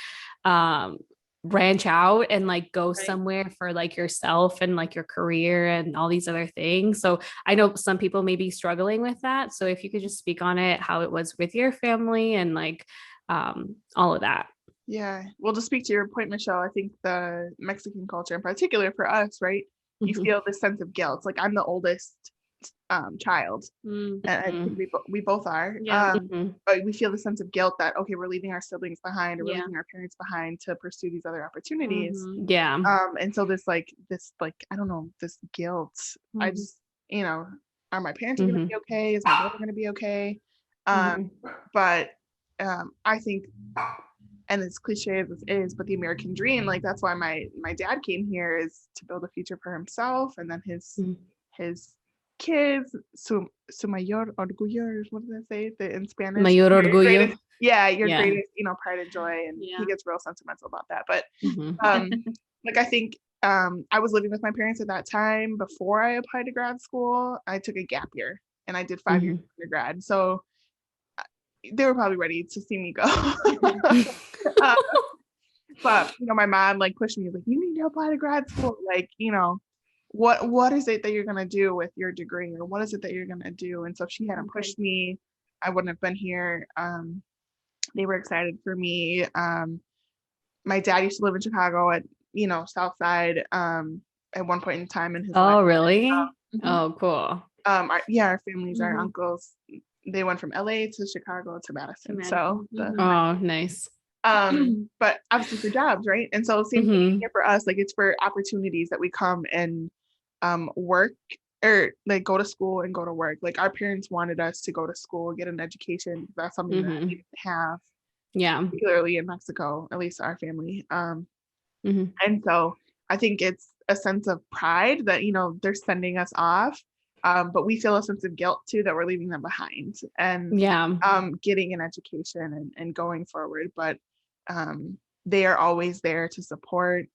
branch out and like go somewhere for like yourself and like your career and all these other things. So I know some people may be struggling with that. So if you could just speak on it, how it was with your family and like all of that. Yeah. Well, to speak to your point, Michelle, I think the Mexican culture in particular for us, right? You feel this sense of guilt. Like, I'm the oldest child, and I think we both are. But we feel the sense of guilt that, okay, we're leaving our siblings behind, or we're leaving our parents behind to pursue these other opportunities. And so this I don't know, this guilt. I just, are my parents going to be okay? Is my brother going to be okay? But I think, and as cliche as this is, but the American dream, like, that's why my dad came here, is to build a future for himself, and then his kids, su mayor orgullo, what did they say in Spanish? Mayor orgullo. Greatest, your greatest, pride and joy. And he gets real sentimental about that. But like, I think I was living with my parents at that time before I applied to grad school. I took a gap year and I did 5 years of undergrad. So they were probably ready to see me go. But my mom like pushed me, like, you need to apply to grad school. Like, what is it that you're going to do with your degree, or what is it that you're going to do? And so if she hadn't pushed me, I wouldn't have been here. They were excited for me. My dad used to live in Chicago at, South Side, at one point in time in his life. Oh, really? Oh, cool. Our families, our uncles, they went from LA to Chicago to Madison. So nice. But obviously for jobs, right? And so same thing here for us. Like, it's for opportunities that we come and work, or like go to school and go to work. Like, our parents wanted us to go to school, get an education. That's something that we didn't have, particularly in Mexico, at least our family. And so I think it's a sense of pride that, they're sending us off. But we feel a sense of guilt too, that we're leaving them behind, and getting an education and going forward. But they are always there to support.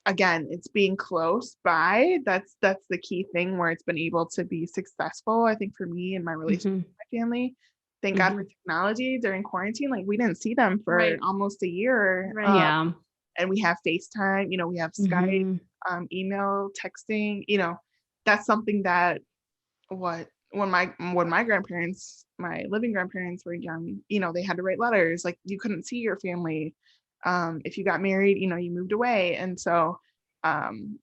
Again, it's being close by. That's the key thing, where it's been able to be successful, I think, for me and my relationship with my family. Thank God for technology during quarantine. Like, we didn't see them for almost a year. And we have FaceTime, we have Skype, email, texting, that's something that when my grandparents, my living grandparents were young, they had to write letters. Like, you couldn't see your family. If you got married, you moved away. And so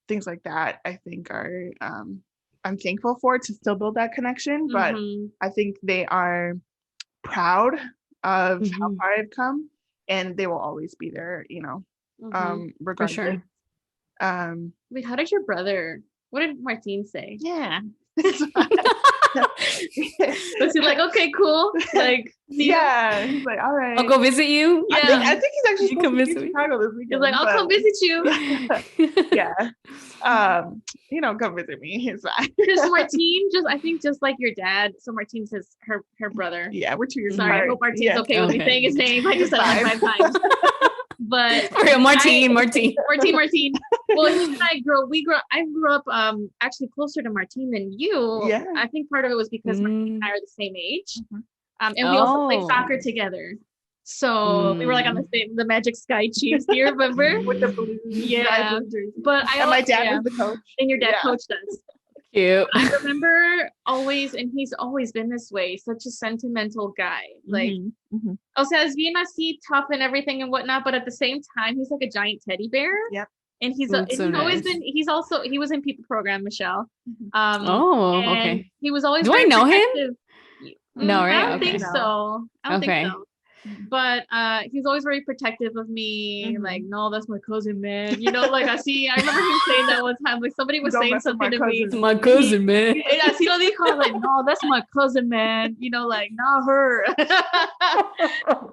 things like that, I think, are I'm thankful for, to still build that connection. But I think they are proud of how far I've come, and they will always be there, regardless. For sure. Wait, how did your brother, what did Martine say? Yeah. Was he like, okay, cool? Like, yeah, he's like, all right, I'll go visit you. Yeah, I think he's actually come visit me. Chicago this weekend. He's like, I'll come visit you. Yeah, come visit me. It's fine. Because Martine, just like your dad. So Martine says her brother. Yeah, we're 2 years apart. Sorry, I hope Martine's okay with me saying his name. I just said it 5 times. But Martine. Well, he and I grew up actually closer to Martine than you. Yeah. I think part of it was because Martine and I are the same age. And we also played soccer together. So we were like on the Magic Sky Chiefs. Do you remember? With the blue. Yeah. But my dad was the coach. And your dad coached us. Cute. I remember always, and he's always been this way, such a sentimental guy. Like, o sea, es bien así, tough and everything and whatnot, but at the same time, he's like a giant teddy bear. Yep. And he's That's so always nice. been, he was in People Program, Michelle. Oh, and okay. he was always Do I very know him? protective. No, right? I don't Okay. think so. I don't Okay. think so. But he's always very protective of me. Like, no, that's my cousin, man. You know, like así. I remember him saying that one time. Like somebody was Don't saying mess with something to me. It's my cousin, man. And así lo dijo. I was like, no, that's my cousin, man. You know, like not her.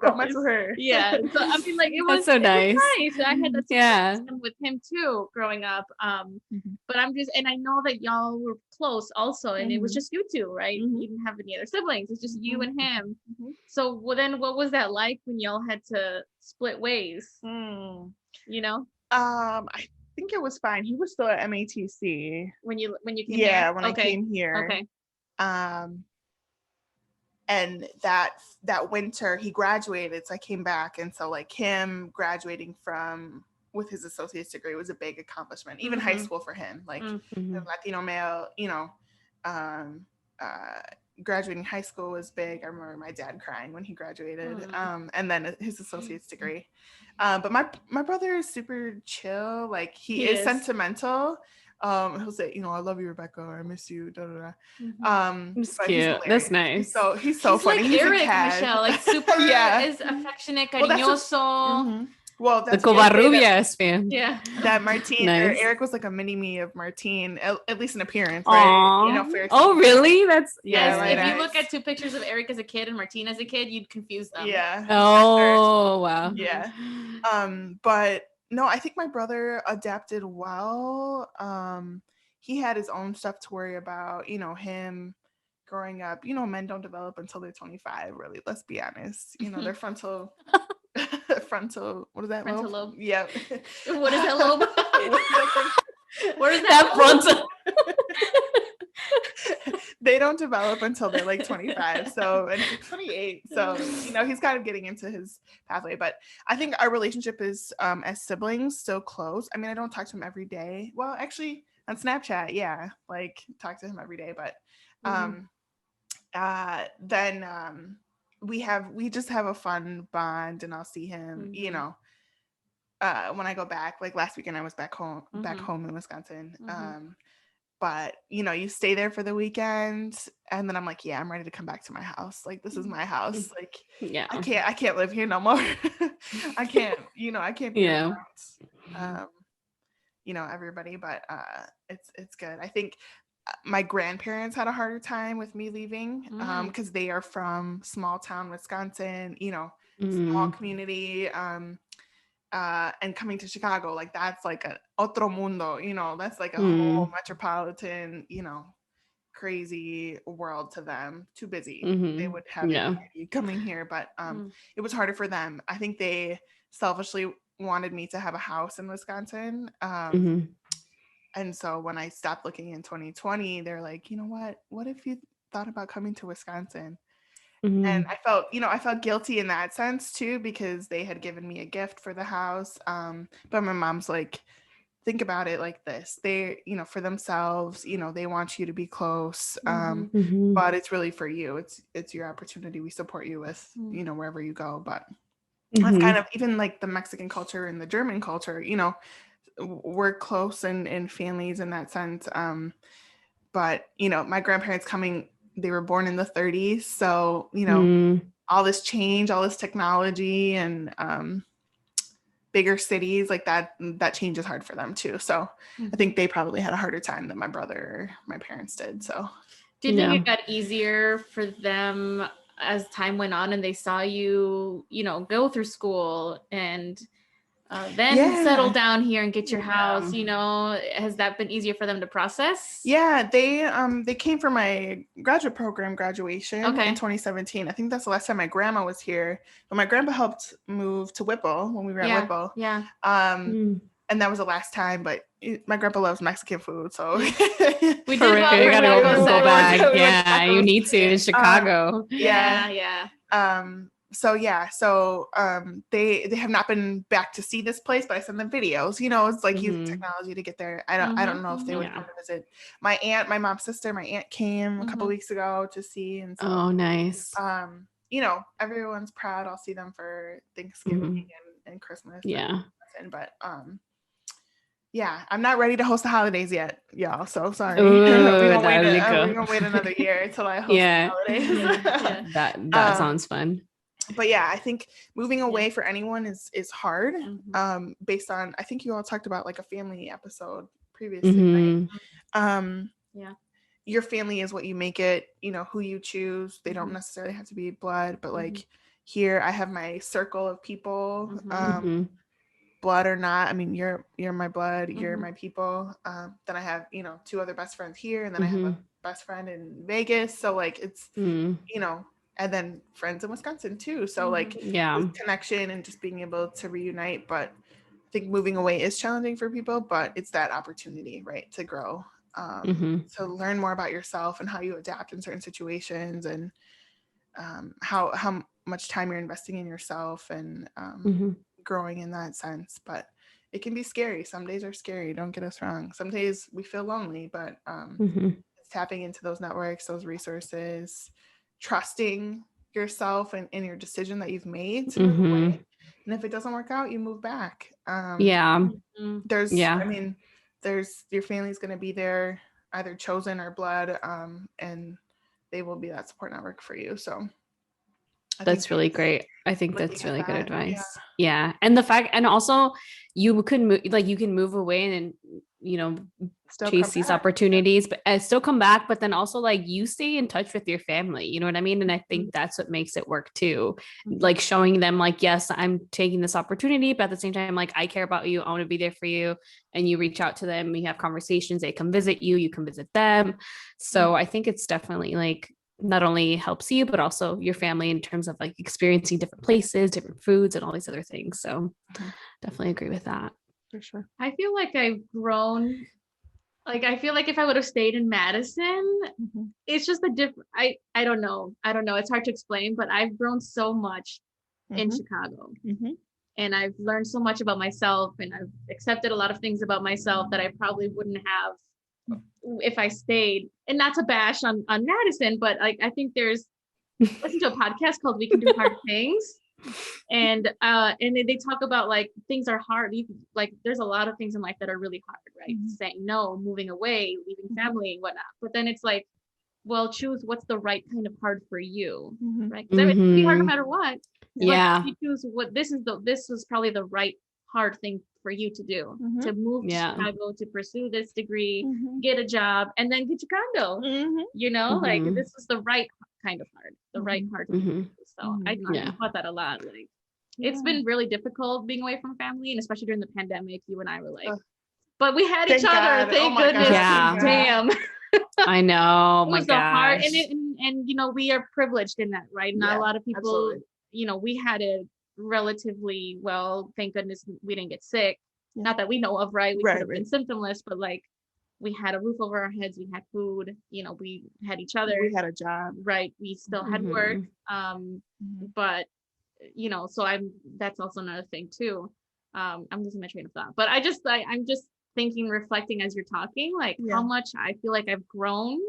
Don't mess with her. Yeah. So I mean, like it was so nice. nice. I had that Yeah. with him too growing up. But I'm just, and I know that y'all were close also, and it was just you two, right? You didn't have any other siblings. It's just you and him. So then what was that like when y'all had to split ways? You know? I think it was fine. He was still at MATC when you came when here? I came here. Okay. And that winter he graduated, so I came back, and so like him graduating with his associate's degree was a big accomplishment. Even high school for him, like the Latino male, you know, graduating high school was big. I remember my dad crying when he graduated. And then his associate's degree. But my brother is super chill. Like he is sentimental. He'll say, you know, I love you, Rebecca, or I miss you, da da da. It's cute. That's nice. He's so funny. Like he's Eric, a cat. Michelle, like super is affectionate, cariñoso. Well, that's the Covarrubias fan. Yeah. That Martine, Nice. Eric was like a mini me of Martine, at least in appearance, Aww. right? You know, fair. Oh, really? That's yes. Right, If you look at two pictures of Eric as a kid and Martine as a kid, you'd confuse them. Yeah. Oh, wow. Yeah. But no, I think my brother adapted well. He had his own stuff to worry about. You know, him growing up. You know, men don't develop until they're 25. Really, let's be honest. You know, their frontal. What is that? Frontal lobe. Yep. What is that lobe? Where is that frontal? They don't develop until they're like 25, so and 28. So you know he's kind of getting into his pathway. But I think our relationship is as siblings still close. I mean, I don't talk to him every day. Well, actually on Snapchat, yeah, like talk to him every day. But then we just have a fun bond, and I'll see him, you know, when I go back. Like last weekend I was back home in Wisconsin. But you know, you stay there for the weekend, and then I'm like, yeah, I'm ready to come back to my house. Like this is my house. Like yeah, I can't live here no more. I can't be around, you know, everybody. But it's good. I think my grandparents had a harder time with me leaving because they are from small town Wisconsin, you know, small community, and coming to Chicago, like that's like a otro mundo, you know, that's like a whole metropolitan, you know, crazy world to them. Too busy. They would have you coming here, but it was harder for them. I think they selfishly wanted me to have a house in Wisconsin. And so when I stopped looking in 2020, they're like, you know what if you thought about coming to Wisconsin? And I felt guilty in that sense too, because they had given me a gift for the house. But my mom's like, think about it like this. They, you know, for themselves, you know, they want you to be close. But it's really for you. It's your opportunity. We support you with, you know, wherever you go. But that's kind of even like the Mexican culture and the German culture, you know, we're close in families in that sense. But, you know, my grandparents they were born in the 30s. So, you know, all this change, all this technology and bigger cities like that change is hard for them too. So I think they probably had a harder time than my parents did. So do you think it got easier for them as time went on and they saw you, you know, go through school and then settle down here and get your house, you know? Has that been easier for them to process? Yeah, they came for my graduate program graduation in 2017. I think that's the last time my grandma was here. But my grandpa helped move to Whipple when we were at Whipple. Yeah. And that was the last time, but my grandpa loves Mexican food, so we did gotta go back. Yeah, you need to in Chicago. Yeah. they have not been back to see this place, but I send them videos. It's like using technology to get there. I don't know if they would come to visit. My mom's sister, my aunt came a couple weeks ago to see, and so oh, nice. Everyone's proud. I'll see them for Thanksgiving and Christmas. Yeah. But I'm not ready to host the holidays yet, y'all. So sorry. Ooh, we're gonna wait another year until I host the holidays. That sounds fun. But I think moving away for anyone is hard. Based on, I think you all talked about like a family episode previously, right? Your family is what you make it. Who you choose. They don't necessarily have to be blood, but like here, I have my circle of people. Blood or not, I mean, you're my blood, you're my people. Then I have 2 other best friends here, and then I have a best friend in Vegas. So like it's and then friends in Wisconsin too. So like connection and just being able to reunite. But I think moving away is challenging for people, but it's that opportunity, right, to grow, to learn more about yourself and how you adapt in certain situations, and how much time you're investing in yourself, and growing in that sense. But it can be scary. Some days are scary, don't get us wrong. Some days we feel lonely, but it's tapping into those networks, those resources, trusting yourself and your decision that you've made to move away. And if it doesn't work out, you move back. There's your family's going to be there, either chosen or blood, and they will be that support network for you. So that's really great. I think that's really good advice. Yeah. And the fact, and also you can move away and still chase these opportunities, but still come back. But then also like you stay in touch with your family, you know what I mean? And I think that's what makes it work too. Like showing them like, yes, I'm taking this opportunity, but at the same time, like I care about you. I want to be there for you. And you reach out to them, we have conversations, they come visit you, you come visit them. So I think it's definitely like, not only helps you, but also your family in terms of like experiencing different places, different foods, and all these other things. So definitely agree with that. For sure. I feel like I've grown. Like, I feel like if I would have stayed in Madison, it's just a different, I don't know. It's hard to explain, but I've grown so much in Chicago. And I've learned so much about myself, and I've accepted a lot of things about myself that I probably wouldn't have if I stayed. And not to bash on Madison, but like I think listen to a podcast called We Can Do Hard Things, and they talk about like things are hard. Like there's a lot of things in life that are really hard, right? Saying no, moving away, leaving family and whatnot. But then it's like, well, choose what's the right kind of hard for you, right? Because it's gonna be hard no matter what. Yeah. But you choose what this was probably the right hard thing for you to do, to move to Chicago, to pursue this degree, get a job, and then get your condo. Like this is the right kind of hard, the right hard thing to do. So I thought that a lot. Like it's been really difficult being away from family, and especially during the pandemic, you and I were like, but we had each other. Thank goodness. Damn. I know. It was hard, and we are privileged in that, right? Not a lot of people. Absolutely. We had it relatively well. Thank goodness we didn't get sick. Not that we know of, right? We could have been symptomless, but like we had a roof over our heads, we had food, we had each other, we had a job, right? We still had work, but so that's also another thing too. I'm losing my train of thought, but I'm just thinking, reflecting as you're talking, like how much I feel like I've grown.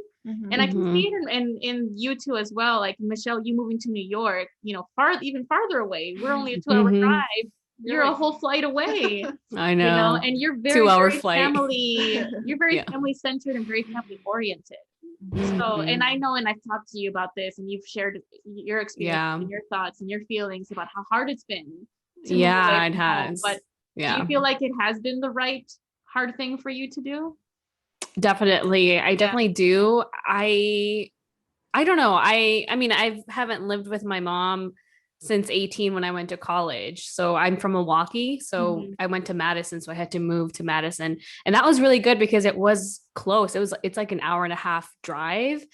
And I can see it in you too as well. Like Michelle, you moving to New York, even farther away. We're only a 2-hour drive. You're a whole flight away. I know. And you're very 2-hour very flight. Family. You're very family centered and very family oriented. So, and I know, and I've talked to you about this, and you've shared your experience and your thoughts and your feelings about how hard it's been. It has. But do you feel like it has been the right hard thing for you to do? Definitely. I definitely do. I don't know. I mean, I haven't lived with my mom since 18 when I went to college. So I'm from Milwaukee. So I went to Madison. So I had to move to Madison. And that was really good because it was close. It's like an hour and a half drive.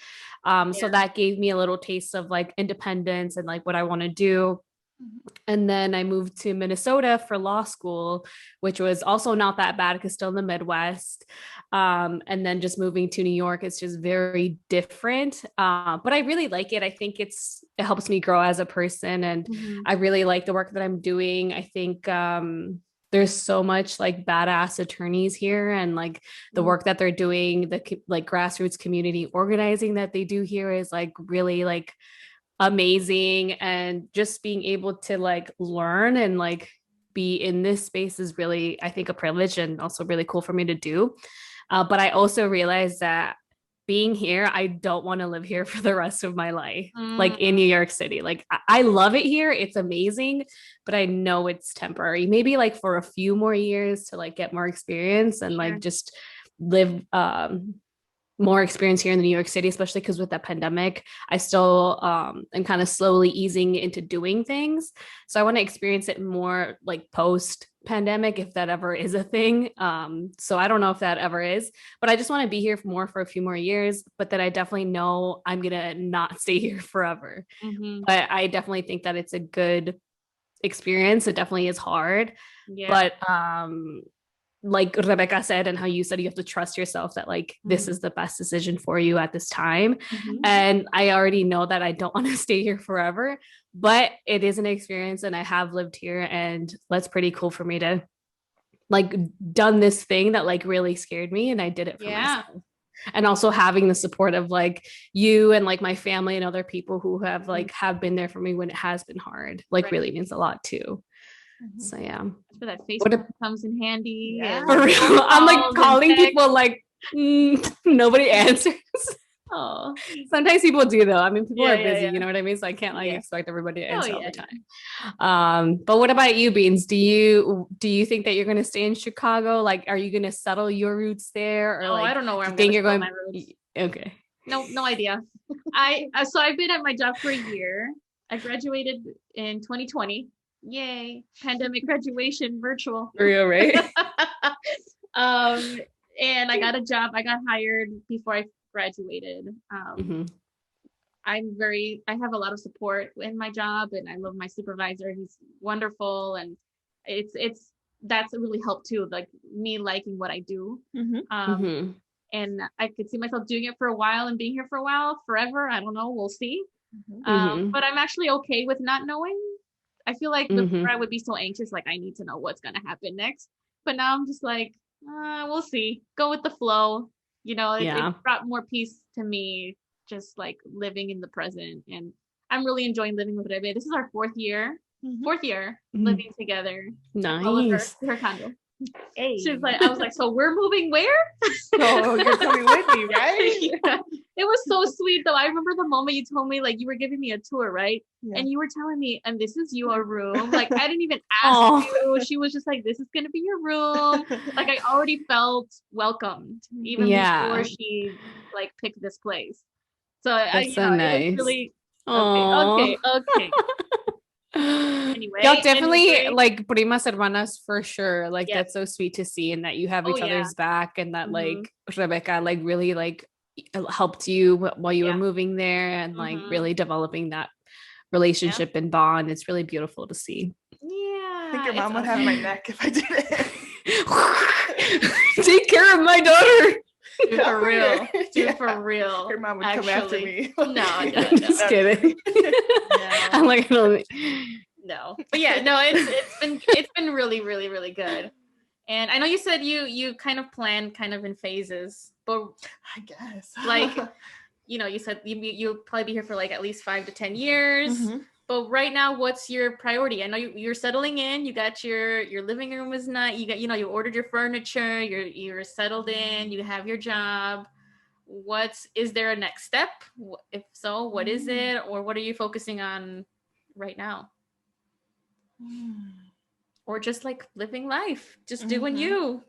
So that gave me a little taste of like independence and like what I want to do. And then I moved to Minnesota for law school, which was also not that bad because still in the Midwest. And then just moving to New York, it's just very different. But I really like it. I think it helps me grow as a person. And I really like the work that I'm doing. I think there's so much like badass attorneys here, and like the work that they're doing, the like grassroots community organizing that they do here is like really like amazing. And just being able to like learn and like be in this space is really, I think, a privilege and also really cool for me to do. But I also realized that being here, I don't want to live here for the rest of my life, like in New York City. Like I love it here. It's amazing, but I know it's temporary, maybe like for a few more years to like get more experience and like just live more experience here in the New York City, especially because with the pandemic, I still am kind of slowly easing into doing things. So I want to experience it more like post pandemic, if that ever is a thing. So I don't know if that ever is, but I just want to be here for a few more years, but that I definitely know I'm going to not stay here forever. But I definitely think that it's a good experience. It definitely is hard, but like Rebeca said, and how you said, you have to trust yourself that like this is the best decision for you at this time. And I already know that I don't want to stay here forever, but it is an experience and I have lived here, and that's pretty cool for me to like done this thing that like really scared me, and I did it for myself. And also having the support of like you and like my family and other people who have like have been there for me when it has been hard, like really means a lot too. So yeah, so that Facebook comes in handy. For real. I'm like calling people like nobody answers. Oh, sometimes people do though. I mean, people are busy, you know what I mean? So I can't like expect everybody to answer all the time. But what about you, Beans? Do you think that you're going to stay in Chicago? Like, are you going to settle your roots there, or like I don't know where I'm going to settle my roots. Okay. No idea. So I've been at my job for a year. I graduated in 2020. Yay! Pandemic graduation, virtual. For real, right? And I got a job. I got hired before I graduated. I have a lot of support in my job, and I love my supervisor. He's wonderful, and that's really helped too. Like me liking what I do. And I could see myself doing it for a while and being here for a while, forever. I don't know. We'll see. But I'm actually okay with not knowing. I feel like before I would be so anxious, like I need to know what's going to happen next. But now I'm just like, we'll see. Go with the flow. You know, it brought more peace to me, just like living in the present. And I'm really enjoying living with Rebe. This is our fourth year living together. Nice. Her condo. Hey. I was like, so we're moving where? So you're coming with me, right? It was so sweet though. I remember the moment you told me, like, you were giving me a tour, right? And you were telling me, and this is your room. Like, I didn't even ask you. She was just like, this is gonna be your room. Like, I already felt welcomed even before she like picked this place. So that's so nice. It was really okay. Anyway, y'all definitely like primas hermanas for sure. Like that's so sweet to see, and that you have each other's back, and that like Rebeca like really like helped you while you were moving there, and like really developing that relationship and bond. It's really beautiful to see. I think your mom would have my neck if I did it. Take care of my daughter. Dude, for real. Dude, for real. Her mom would come after me. No. Just kidding. I'm like, no. But yeah, no, it's been really, really, really good. And I know you said you kind of plan kind of in phases, but I guess like, you said you'll probably be here for like at least 5 to 10 years. But right now, what's your priority? I know you're settling in. You got your living room is not. You got you ordered your furniture. You're settled in. You have your job. Is there a next step? If so, what is it, or what are you focusing on right now? Or just like living life, just doing you.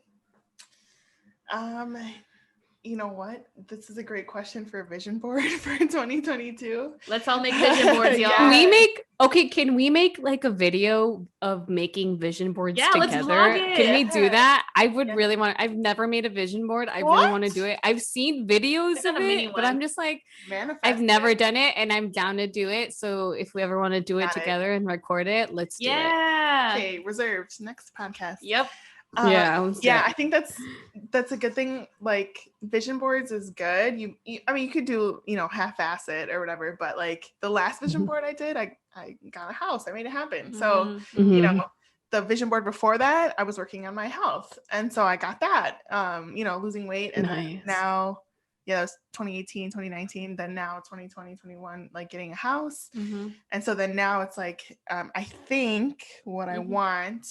You know what? This is a great question for a vision board for 2022. Let's all make vision boards, y'all. Can we make like a video of making vision boards together? Let's vlog it. Can we do that? I would really want I've never made a vision board. I really want to do it. I've seen videos of it, but I'm just like, I've never done it and I'm down to do it. So if we ever want to do it together and record it, let's do it. Okay, reserved. Next podcast. Yep. I think that's a good thing. Like vision boards is good. I mean, you could do, half-ass it or whatever, but like the last vision board I did, I got a house. I made it happen. So, the vision board before that, I was working on my health. And so I got that, losing weight. And then now, it was 2018, 2019, then now 2020, 21, like getting a house. And so then now it's like, I think what I want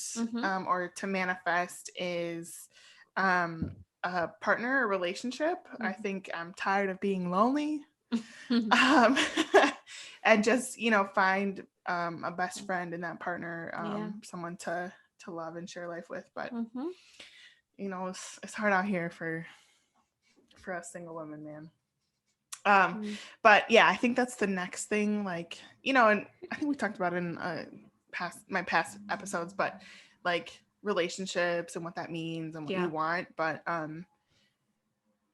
or to manifest is a partner, a relationship. I think I'm tired of being lonely. And just, find a best friend in that partner, someone to love and share life with. But, it's hard out here for us single women, man. But yeah, I think that's the next thing, like, and I think we talked about it in my past episodes, but like relationships and what that means and what you want. But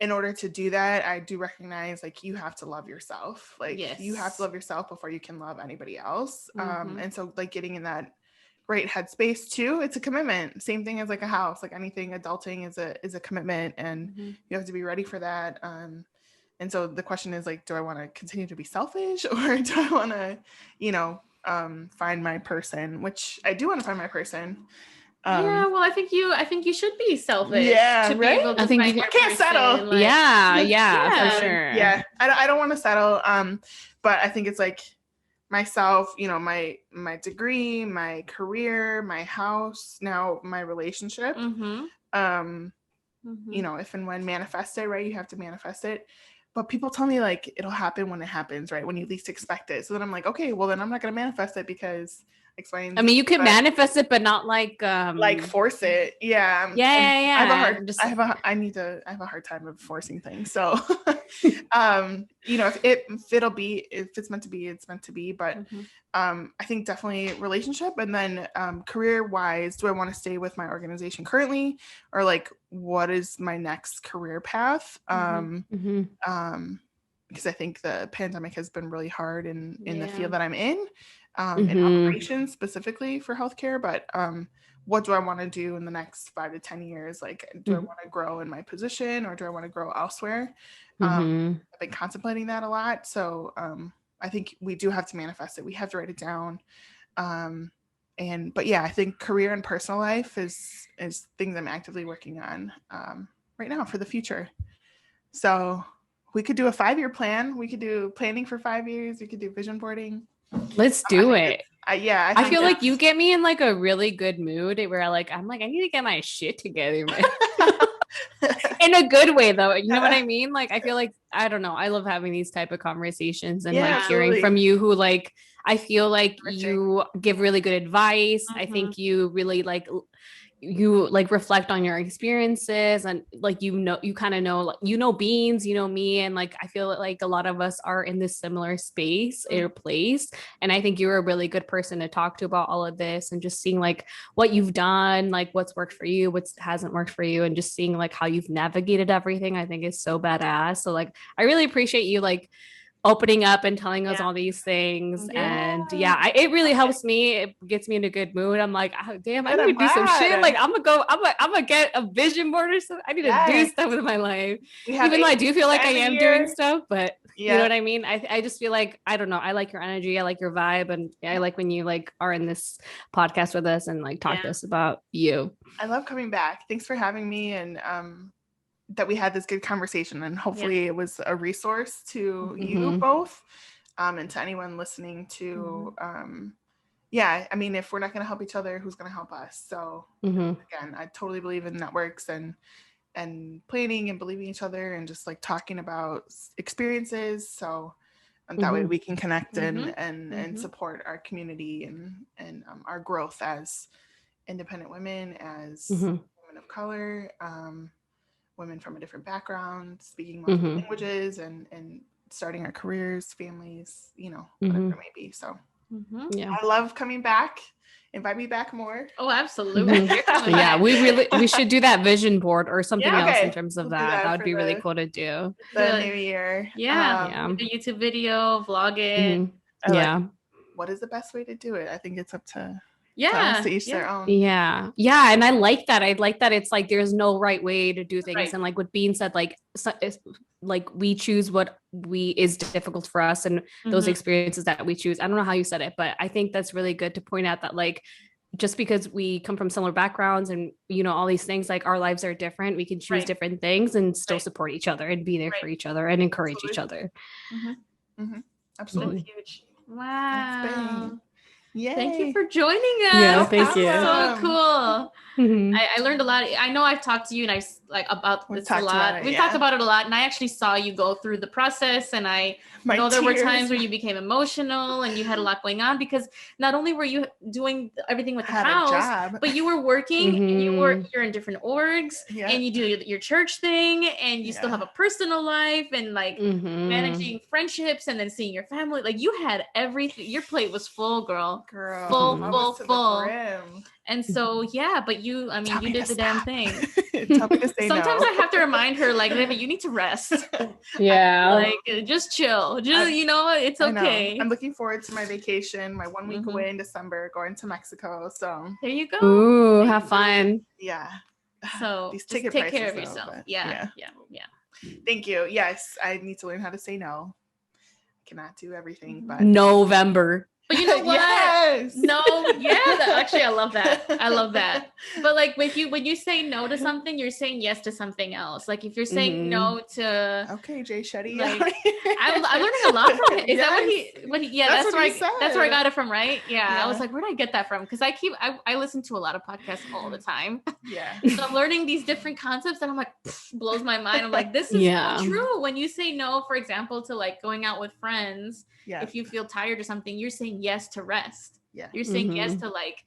in order to do that, I do recognize like you have to love yourself. Like you have to love yourself before you can love anybody else. And so like getting in that right headspace too, it's a commitment. Same thing as like a house, like anything adulting is a commitment, and you have to be ready for that. And so the question is like, do I want to continue to be selfish, or do I want to, find my person? Which I do want to find my person. Well, I think you should be selfish. Yeah, to be right. able to I think find you your can't person. settle. Like, for sure. Yeah, I don't want to settle. But I think it's like myself, my degree, my career, my house, now my relationship. If and when manifest it, right? You have to manifest it. But people tell me like it'll happen when it happens, right? When you least expect it. So then I'm like, okay, well then I'm not gonna manifest it because explain. I mean, you can manifest it, but not like force it. Yeah. Yeah. I have a hard time of forcing things. So if it's meant to be, it's meant to be. But I think definitely relationship, and then career wise, do I want to stay with my organization currently, or like what is my next career path? Because I think the pandemic has been really hard in the field that I'm in operations specifically for healthcare. But what do I want to do in the next 5 to 10 years? Like, do I want to grow in my position, or do I want to grow elsewhere? I've been contemplating that a lot. So I think we do have to manifest it. We have to write it down. But yeah, I think career and personal life is things I'm actively working on right now for the future. So we could do a 5-year plan. We could do planning for 5 years. We could do vision boarding. Let's do it. I feel like you get me in like a really good mood where I'm like, I need to get my shit together, man. In a good way though. You know what I mean? Like, I feel like, I don't know. I love having these type of conversations and like hearing from you who like, I feel like you give really good advice. I think you really reflect on your experiences, and like, you kind of know, like, beans, me. And like, I feel like a lot of us are in this similar space or place. And I think you're a really good person to talk to about all of this, and just seeing like what you've done, like what's worked for you, what hasn't worked for you, and just seeing like how you've navigated everything, I think is so badass. So like, I really appreciate you like opening up and telling us all these things. And it really helps me. It gets me in a good mood. I'm like, oh, damn, I need to do some shit. Like, I'm gonna get a vision board or something. I need to do stuff with my life. Even though I do feel like I am doing stuff, but you know what I mean? I just feel like, I don't know, I like your energy, I like your vibe, and I like when you like are in this podcast with us and like talk to us about you. I love coming back. Thanks for having me, and that we had this good conversation, and hopefully it was a resource to you both, and to anyone listening to, I mean, if we're not going to help each other, who's going to help us? So again, I totally believe in networks and planning and believing each other, and just like talking about experiences. So that way we can connect and support our community and our growth as independent women, as women of color, women from a different background, speaking multiple Mm-hmm. languages, and starting our careers, families, whatever it may be. So Yeah. I love coming back. Invite me back more. Oh, absolutely. You're coming Yeah, back. we should do that vision board or something else in terms of We'll do that. That would for be really cool to do. the new year. Yeah. Do a YouTube video, vlog it. Yeah. What is the best way to do it? I think it's up to Yeah. to each their own. Yeah. And I like that. I like that it's like there's no right way to do things. Right. And like what Bean said, like we choose what is difficult for us and those experiences that we choose. I don't know how you said it, but I think that's really good to point out that like just because we come from similar backgrounds and all these things, like our lives are different, we can choose different things and still support each other and be there for each other and encourage each other. Absolutely. That's huge. Wow. Yay. Thank you for joining us. Yeah, thank you. So cool. I learned a lot. I know I've talked to you and about this a lot. We've talked about it a lot, and I actually saw you go through the process, and I know there were times where you became emotional and you had a lot going on because not only were you doing everything with the house, but you were working and you're in different orgs and you do your church thing and you still have a personal life and like managing friendships and then seeing your family. Like you had everything. Your plate was full, girl. Full. And so, but you did the damn thing. Tell me to say Sometimes I have to remind her, like, Rebe, you need to rest. Yeah. Like, just chill. Just, it's okay. I'm looking forward to my vacation, my 1 week away in December, going to Mexico. So there you go. Ooh, have fun. Yeah. So these just ticket take prices, care of though, yourself. but Yeah. Thank you. Yes, I need to learn how to say no. I cannot do everything, but November. But you know what? Yes. No, actually, I love that. But like when you say no to something, you're saying yes to something else. Like if you're saying no to Jay Shetty. Like, I'm learning a lot from him. Is that what he yeah, that's where I got it from, right? Yeah. I was like, where did I get that from? Because I listen to a lot of podcasts all the time. Yeah. So I'm learning these different concepts that I'm like, blows my mind. I'm like, this is so true. When you say no, for example, to like going out with friends, if you feel tired or something, you're saying yes to rest. Yeah. You're saying yes to like,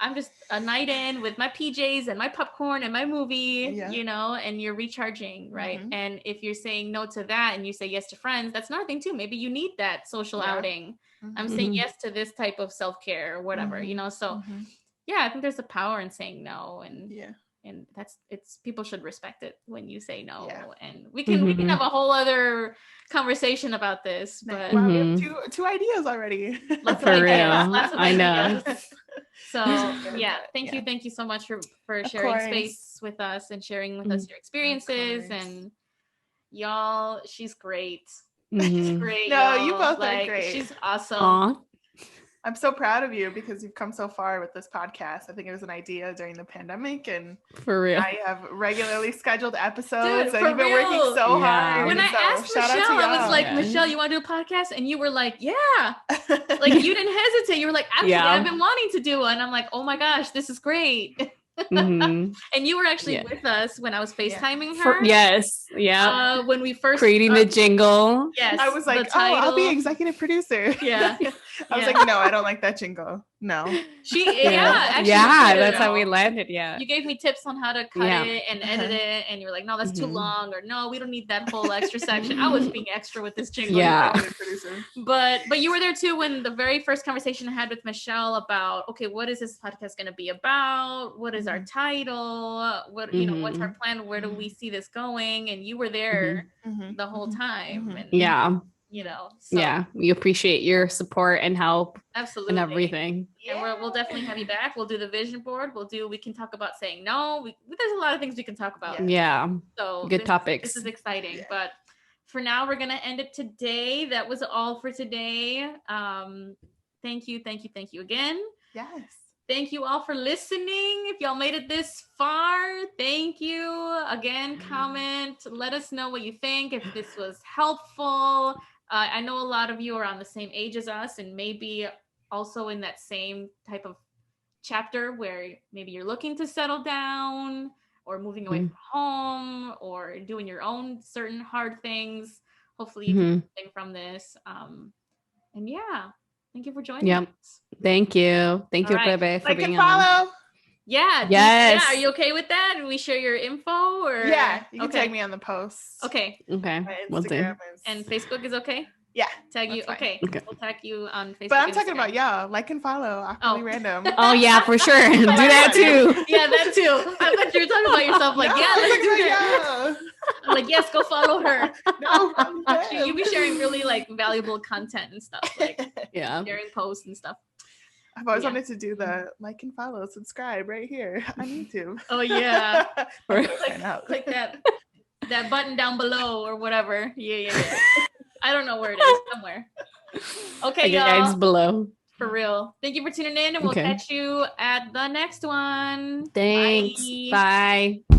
I'm just a night in with my PJs and my popcorn and my movie, and you're recharging, right? And if you're saying no to that and you say yes to friends, that's another thing too. Maybe you need that social outing. I'm saying yes to this type of self-care or whatever, So I think there's a power in saying no, and it's people should respect it when you say no. And we can have a whole other conversation about this, but wow, we have two ideas already. Lots of ideas. I know. So thank you so much for sharing space with us and sharing with us your experiences. And y'all, she's great. She's great. No, you both are great. She's awesome. Aww. I'm so proud of you because you've come so far with this podcast. I think it was an idea during the pandemic, and for real, I have regularly scheduled episodes, and you've been working so hard. When I asked Michelle, I was like, Michelle, you want to do a podcast? And you were like, yeah. Like you didn't hesitate. You were like, absolutely, I've been wanting to do one. And I'm like, oh my gosh, this is great. And you were actually with us when I was FaceTiming her. When we first creating the jingle. Yes, I was like, I'll be executive producer. Yeah. I was like, no, I don't like that jingle. No. Actually, that's how we landed. Yeah. You gave me tips on how to cut it and edit it, and you were like, no, that's too long, or no, we don't need that whole extra section. I was being extra with this jingle. Yeah. But you were there too when the very first conversation I had with Michelle about, okay, what is this podcast going to be about? What is our title? What what's our plan? Where do we see this going? And you were there the whole time. And, so, we appreciate your support and help. Absolutely. And everything. And we'll definitely have you back. We'll do the vision board. We can talk about saying no. There's a lot of things we can talk about. Yeah. So good topics. This is exciting. Yeah. But for now, we're going to end it today. That was all for today. Thank you again. Yes. Thank you all for listening. If y'all made it this far, thank you. Again, comment. Let us know what you think, if this was helpful. I know a lot of you are on the same age as us and maybe also in that same type of chapter where maybe you're looking to settle down or moving away from home or doing your own certain hard things. Hopefully you can get something from this. Thank you for joining us. Thank you. Thank you, Rebe, for being on. Yeah. Yes. Yeah. Are you okay with that? And we share your info or Yeah, you can okay. tag me on the post. Okay. Okay. My Will do. Instagram is And Facebook is okay? yeah. Tag you. that's fine. Okay. Okay. We'll tag you on Facebook. But I'm and talking Instagram. about y'all. Like and follow awkwardly random. Oh yeah, for sure. Do that too. Yeah, that too. I thought you were talking about yourself. Like, No, yeah, I'm let's talking do about that. y'all. I'm like, yes, go follow her. No, follow You them. be sharing really like valuable content and stuff, like Yeah. sharing posts and stuff. I've always Yeah. wanted to do the like and follow, subscribe right here on YouTube. Oh yeah. Right. Click that button down below or whatever. Yeah. I don't know where it is. Somewhere. Okay, Guys y'all. below. For real. Thank you for tuning in, and we'll Okay. catch you at the next one. Thanks. Bye. Bye.